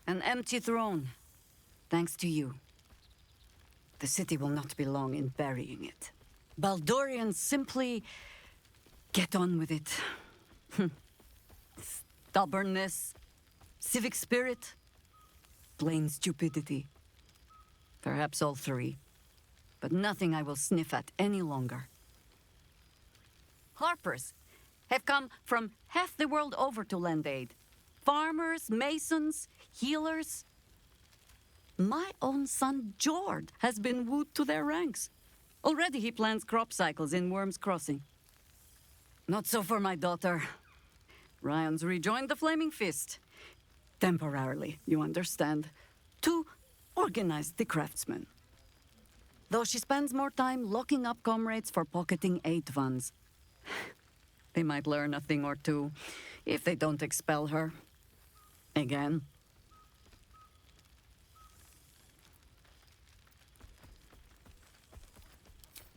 An empty throne. Thanks to you. The city will not be long in burying it. Baldurians simply get on with it. Stubbornness, civic spirit, plain stupidity. Perhaps all three. But nothing I will sniff at any longer. Harpers have come from half the world over to lend aid. Farmers, masons, healers. My own son, Jord, has been wooed to their ranks. Already he plans crop cycles in Worm's Crossing. Not so for my daughter. Ryan's rejoined the Flaming Fist. Temporarily, you understand. To organize the craftsmen. Though she spends more time locking up comrades for pocketing aid funds. They might learn a thing or two, if they don't expel her. Again.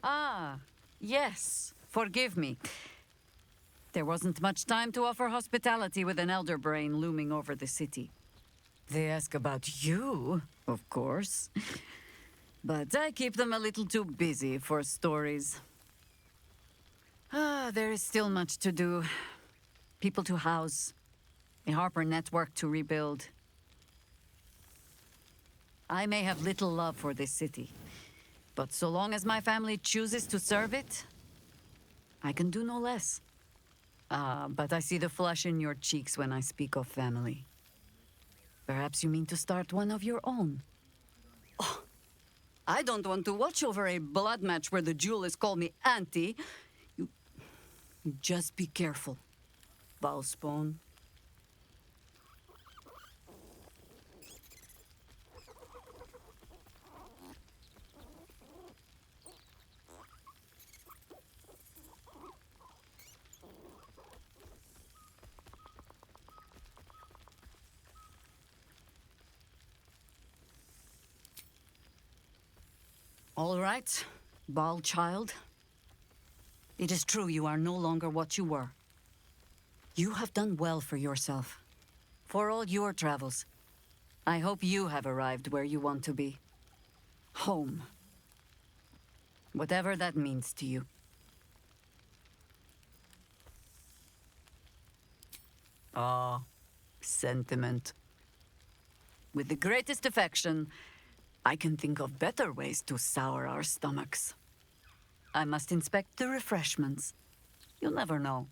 Ah, yes. Forgive me. There wasn't much time to offer hospitality with an elder brain looming over the city. They ask about you, of course. But I keep them a little too busy for stories. There is still much to do. People to house, a Harper network to rebuild. I may have little love for this city, but so long as my family chooses to serve it, I can do no less. But I see the flush in your cheeks when I speak of family. Perhaps you mean to start one of your own. Oh, I don't want to watch over a blood match where the jewelers call me auntie. You just be careful, Valspawn. All right, Bald child. It is true you are no longer what you were. You have done well for yourself. For all your travels, I hope you have arrived where you want to be. Home. Whatever that means to you. Ah, sentiment. With the greatest affection, I can think of better ways to sour our stomachs. I must inspect the refreshments. You'll never know.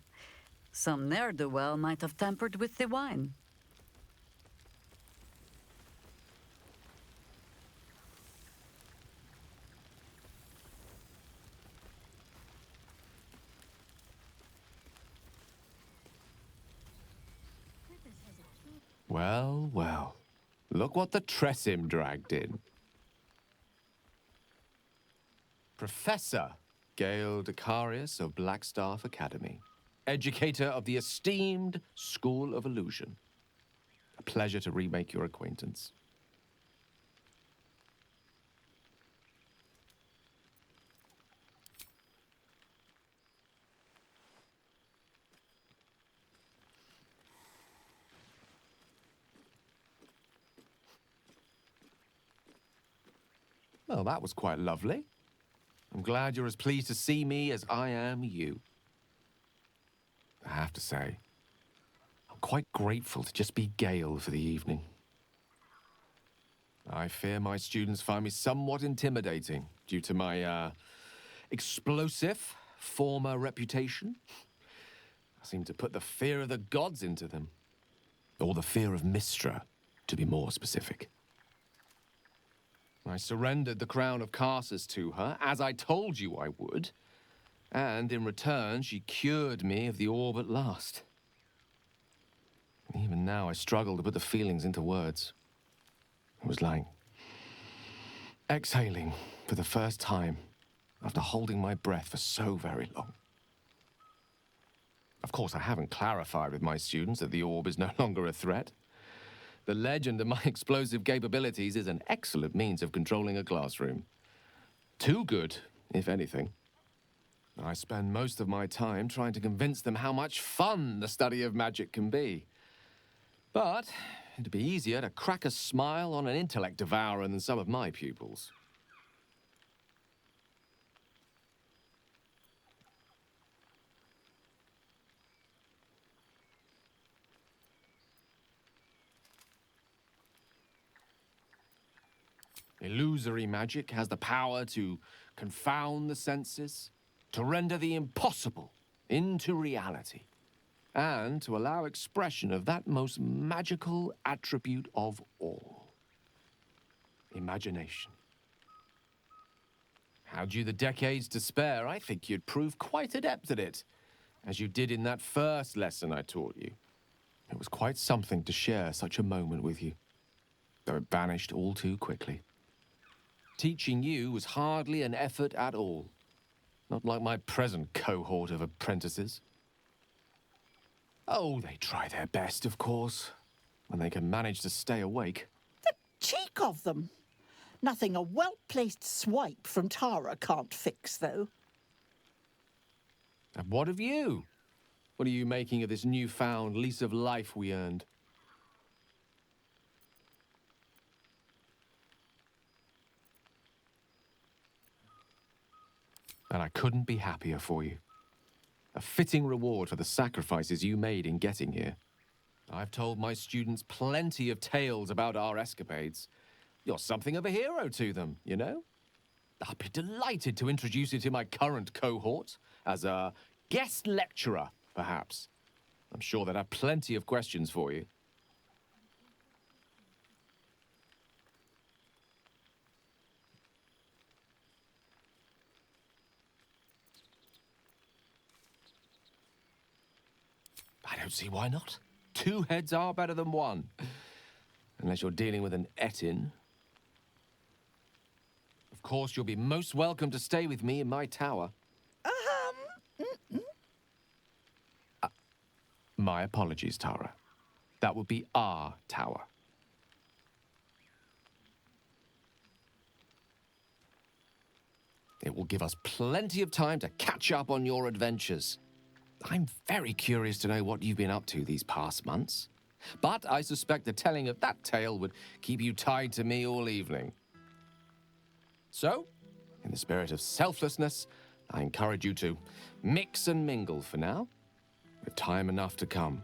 Some ne'er-do-well might have tampered with the wine.
Well, well. Look what the Tressim dragged in. Professor Gale Decarius of Blackstaff Academy. Educator of the esteemed School of Illusion. A pleasure to remake your acquaintance. Well, that was quite lovely. I'm glad you're as pleased to see me as I am you. I have to say, I'm quite grateful to just be Gale for the evening. I fear my students find me somewhat intimidating due to my, explosive former reputation. I seem to put the fear of the gods into them. Or the fear of Mystra, to be more specific. I surrendered the crown of Carsus to her, as I told you I would. And in return, she cured me of the orb at last. Even now, I struggle to put the feelings into words. It was like exhaling for the first time after holding my breath for so very long. Of course, I haven't clarified with my students that the orb is no longer a threat. The legend of my explosive capabilities is an excellent means of controlling a classroom. Too good, if anything. I spend most of my time trying to convince them how much fun the study of magic can be. But it'd be easier to crack a smile on an intellect devourer than some of my pupils. Illusory magic has the power to confound the senses, to render the impossible into reality, and to allow expression of that most magical attribute of all, imagination. Had you the decades to spare, I think you'd prove quite adept at it, as you did in that first lesson I taught you. It was quite something to share such a moment with you, though it vanished all too quickly. Teaching you was hardly an effort at all. Not like my present cohort of apprentices. Oh, they try their best, of course, when they can manage to stay awake.
The cheek of them! Nothing a well-placed swipe from Tara can't fix, though.
And what of you? What are you making of this newfound lease of life we earned? And I couldn't be happier for you. A fitting reward for the sacrifices you made in getting here. I've told my students plenty of tales about our escapades. You're something of a hero to them, you know? I'll be delighted to introduce you to my current cohort as a guest lecturer, perhaps. I'm sure they'd have plenty of questions for you. I don't see why not. 2 heads are better than 1. Unless you're dealing with an Etin. Of course, you'll be most welcome to stay with me in my tower. My apologies, Tara. That would be our tower. It will give us plenty of time to catch up on your adventures. I'm very curious to know what you've been up to these past months. But I suspect the telling of that tale would keep you tied to me all evening. So, in the spirit of selflessness, I encourage you to mix and mingle for now, with time enough to come.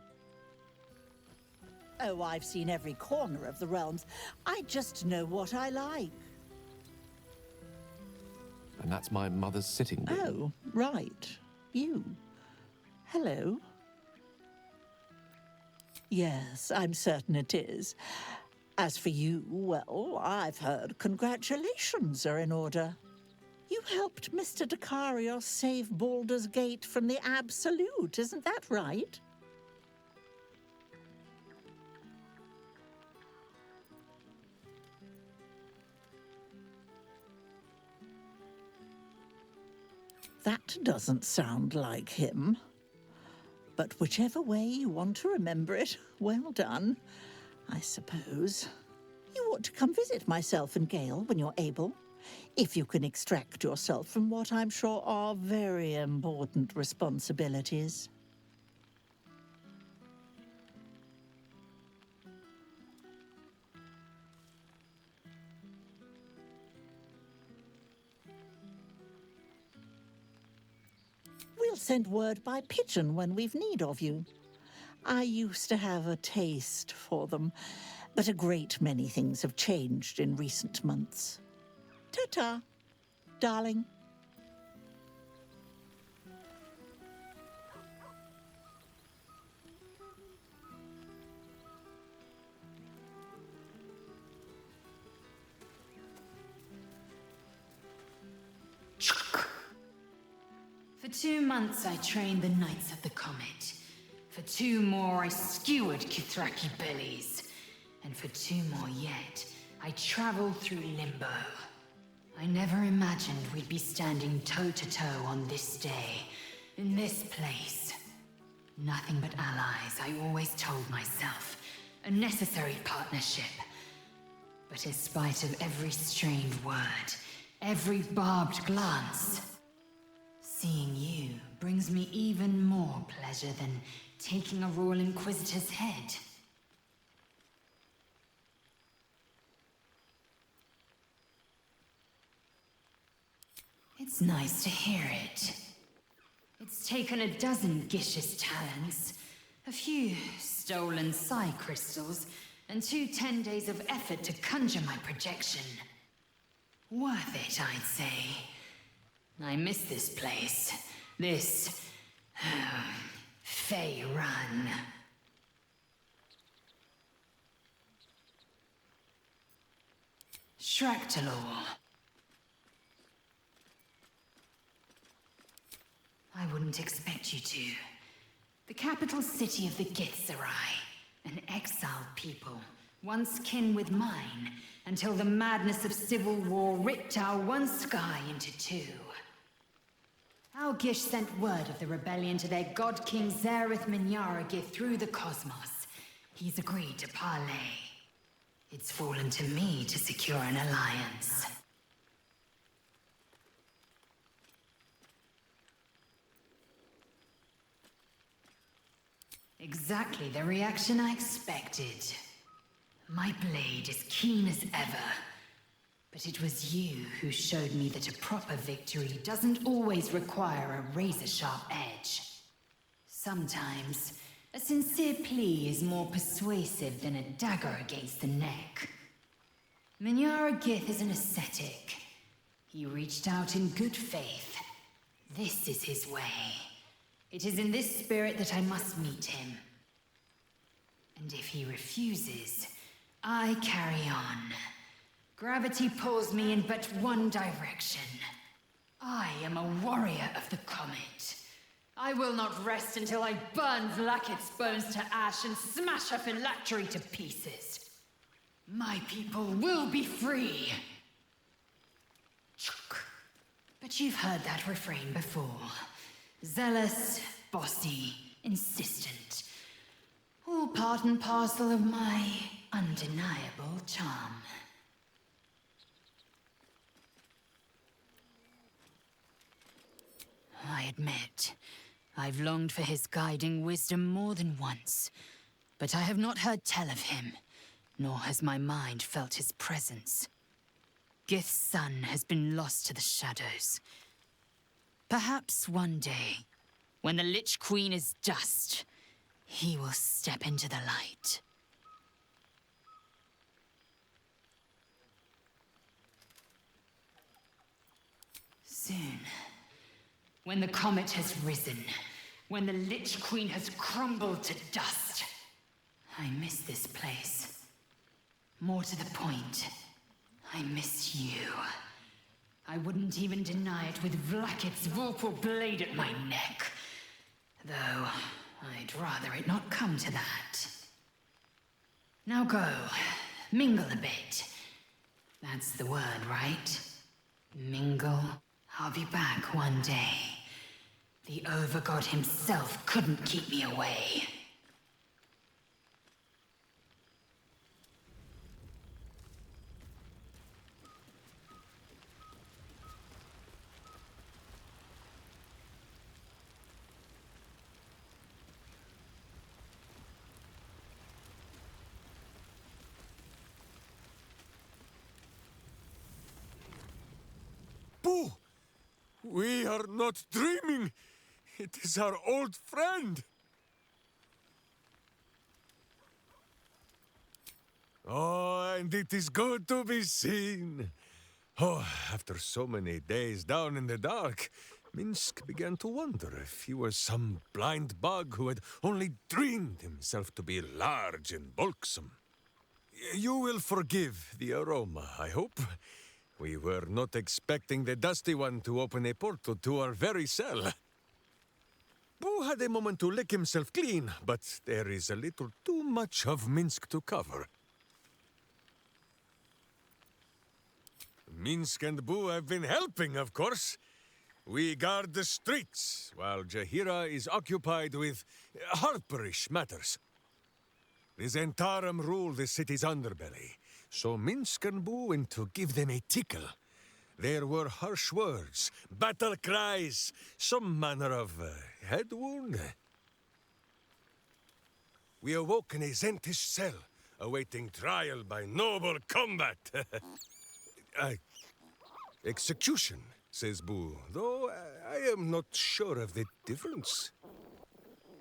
Oh, I've seen every corner of the realms. I just know what I like.
And that's my mother's sitting room.
Oh, right. You. Hello. Yes, I'm certain it is. As for you, well, I've heard congratulations are in order. You helped Mr. Dacarios save Baldur's Gate from the Absolute, isn't that right? That doesn't sound like him. But whichever way you want to remember it, well done, I suppose. You ought to come visit myself and Gale when you're able, if you can extract yourself from what I'm sure are very important responsibilities. We'll send word by pigeon when we've need of you. I used to have a taste for them, but a great many things have changed in recent months. Ta-ta, darling.
For 2 months I trained the Knights of the Comet. For 2 more I skewered Kithraki bellies. And for 2 more yet, I traveled through Limbo. I never imagined we'd be standing toe-to-toe on this day, in this place. Nothing but allies, I always told myself. A necessary partnership. But in spite of every strained word, every barbed glance, seeing you brings me even more pleasure than taking a Royal Inquisitor's head. It's nice to hear it. It's taken a dozen Gish's talents, a few stolen psi crystals, and 2 10 days of effort to conjure my projection. Worth it, I'd say. I miss this place. This... Fey Run. Shractalor. I wouldn't expect you to. The capital city of the Githzerai. An exiled people, once kin with mine, until the madness of civil war ripped our one sky into 2. Our Gish sent word of the rebellion to their god king Zareth Minyaragith through the cosmos. He's agreed to parley. It's fallen to me to secure an alliance. Exactly the reaction I expected. My blade is keen as ever. But it was you who showed me that a proper victory doesn't always require a razor-sharp edge. Sometimes, a sincere plea is more persuasive than a dagger against the neck. Minyara Gith is an ascetic. He reached out in good faith. This is his way. It is in this spirit that I must meet him. And if he refuses, I carry on. Gravity pulls me in but one direction. I am a warrior of the comet. I will not rest until I burn Vlaakith's bones to ash and smash her phylactery to pieces. My people will be free. But you've heard that refrain before. Zealous, bossy, insistent. All part and parcel of my undeniable charm. I admit, I've longed for his guiding wisdom more than once, but I have not heard tell of him, nor has my mind felt his presence. Gith's son has been lost to the shadows. Perhaps one day, when the Lich Queen is dust, he will step into the light. Soon, when the comet has risen, when the Lich Queen has crumbled to dust, I miss this place. More to the point, I miss you. I wouldn't even deny it with Vlaakith's Vorpal blade at my neck. Though, I'd rather it not come to that. Now go, mingle a bit. That's the word, right? Mingle. I'll be back one day. The Overgod himself couldn't keep me away.
Boo! We are not dreaming! It is our old friend! Oh, and it is good to be seen. Oh, after so many days down in the dark, Minsk began to wonder if he was some blind bug who had only dreamed himself to be large and bulksome. You will forgive the aroma, I hope. We were not expecting the Dusty One to open a portal to our very cell. Boo had a moment to lick himself clean, but there is a little too much of Minsk to cover. Minsk and Boo have been helping, of course. We guard the streets, while Jaheira is occupied with harperish matters. The Zentarum rule the city's underbelly, so Minsk and Boo went to give them a tickle. There were harsh words, battle cries, some manner of head wound. We awoke in a Zentish cell, awaiting trial by noble combat. Execution, says Boo, though I am not sure of the difference.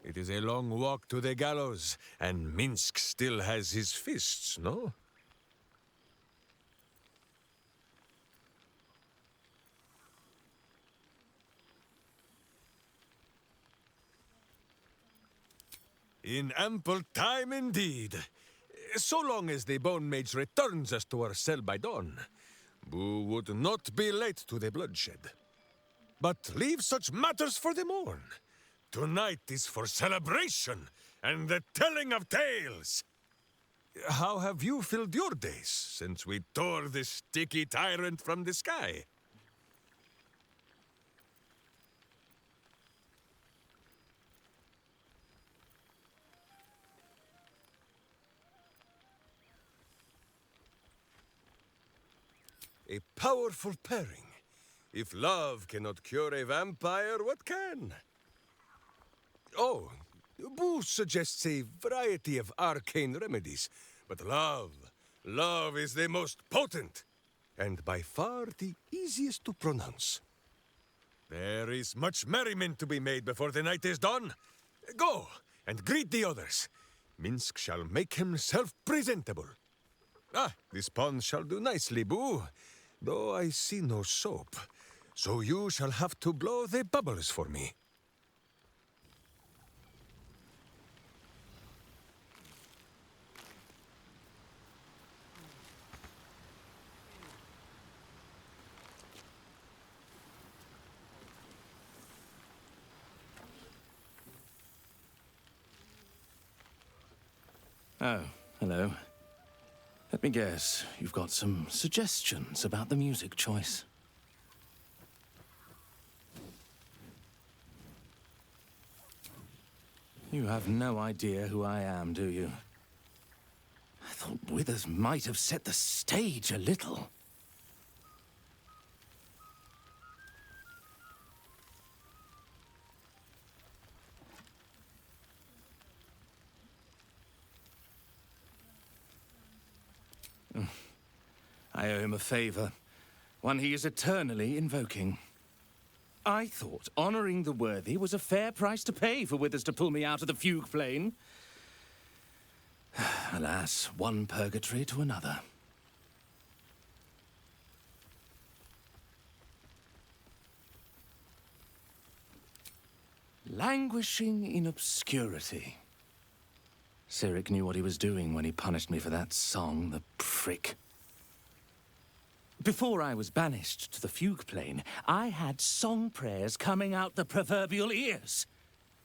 It is a long walk to the gallows, and Minsk still has his fists, no? In ample time indeed. So long as the Bone Mage returns us to our cell by dawn, Boo would not be late to the bloodshed. But leave such matters for the morn. Tonight is for celebration and the telling of tales. How have you filled your days since we tore this sticky tyrant from the sky? A powerful pairing. If love cannot cure a vampire, what can? Oh, Boo suggests a variety of arcane remedies, but love is the most potent. and by far the easiest to pronounce. There is much merriment to be made before the night is done. Go and greet the others. Minsk shall make himself presentable. Ah, this pond shall do nicely, Boo, though I see no soap. So you shall have to blow the bubbles for me.
Oh, hello. Let me guess, you've got some suggestions about the music choice. You have no idea who I am, do you? I thought Withers might have set the stage a little. I owe him a favor, one he is eternally invoking. I thought honoring the worthy was a fair price to pay for Withers to pull me out of the fugue plane. Alas, one purgatory to another. Languishing in obscurity. Cyric knew what he was doing when he punished me for that song, the prick. Before I was banished to the fugue plane, I had song prayers coming out the proverbial ears.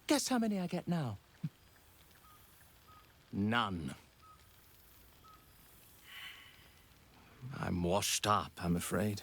Guess how many I get now? None. I'm washed up, I'm afraid.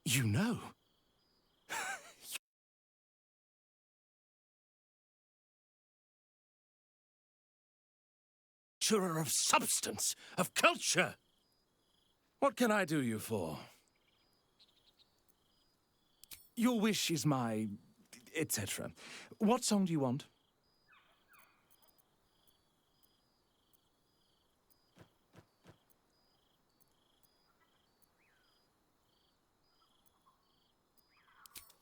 You know. Nurturer of substance, of culture. What can I do you for? Your wish is my... etc. What song do you want?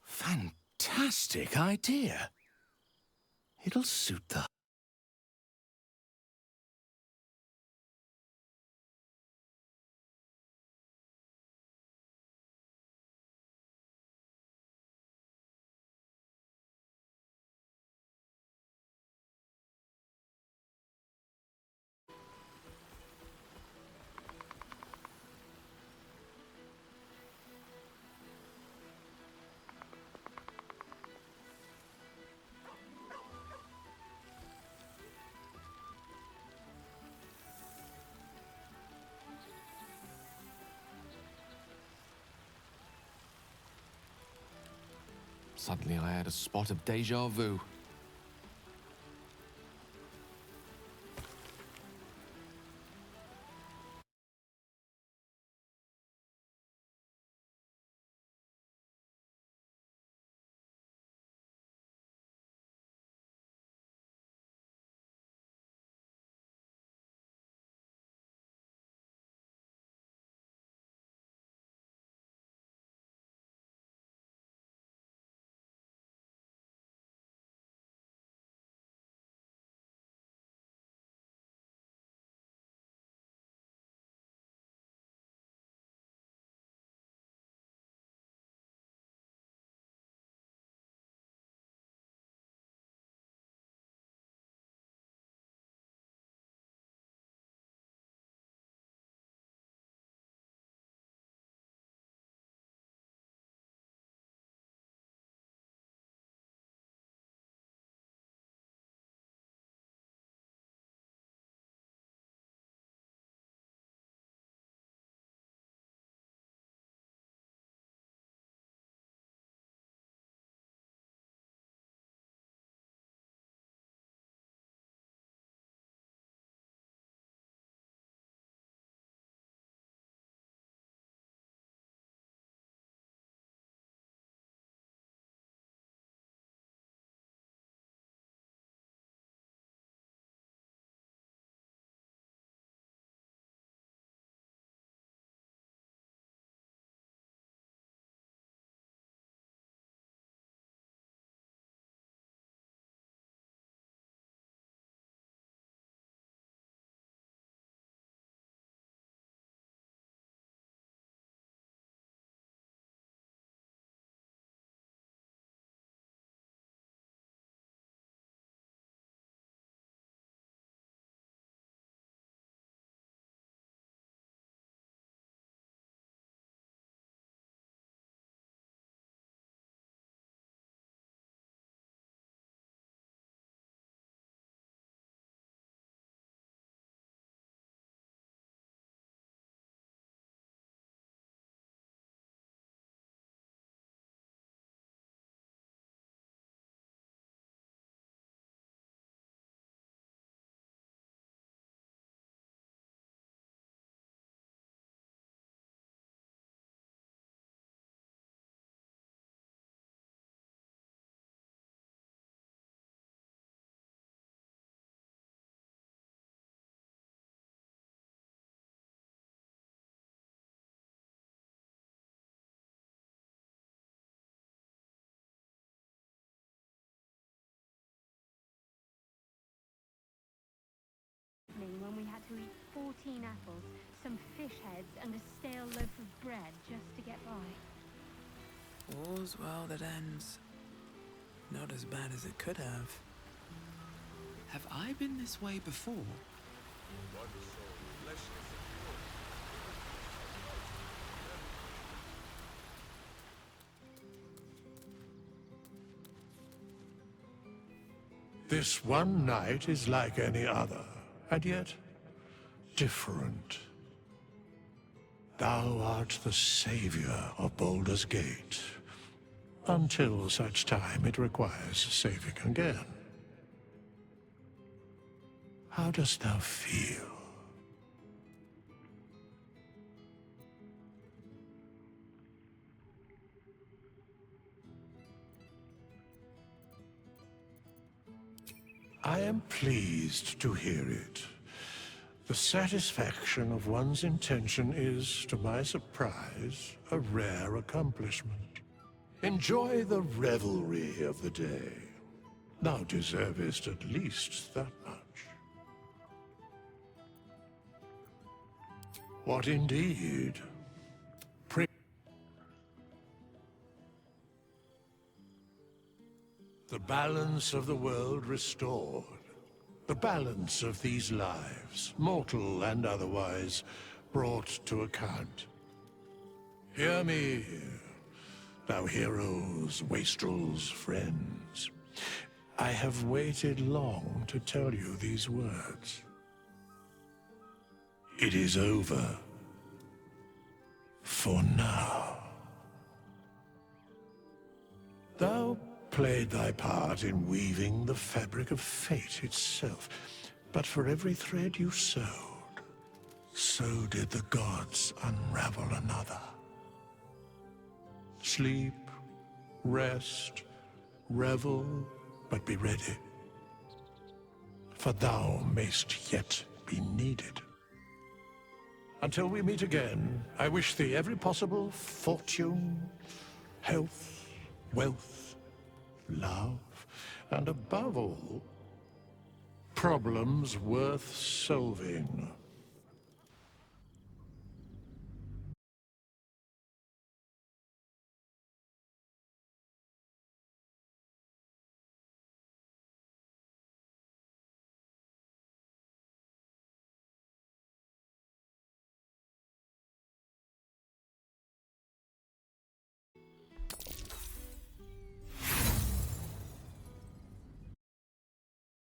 Fantastic idea. It'll suit the
Suddenly I had a spot of deja vu.
When we had to eat 14 apples, some fish heads, and a stale loaf of bread just to get by.
All's well that ends. Not as bad as it could have. Have I been this way before?
This one night is like any other, and yet different. Thou art the savior of Baldur's Gate, until such time it requires saving again. How dost thou feel? I am pleased to hear it. The satisfaction of one's intention is, to my surprise, a rare accomplishment. Enjoy the revelry of the day. Thou deservest at least that much. What indeed? The balance of the world restored. The balance of these lives, mortal and otherwise, brought to account. Hear me, thou heroes, wastrels, friends. I have waited long to tell you these words. It is over. For now. Thou played thy part in weaving the fabric of fate itself. But for every thread you sewed, so did the gods unravel another. Sleep, rest, revel, but be ready. For thou mayst yet be needed. Until we meet again, I wish thee every possible fortune, health, wealth, love, and above all, problems worth solving.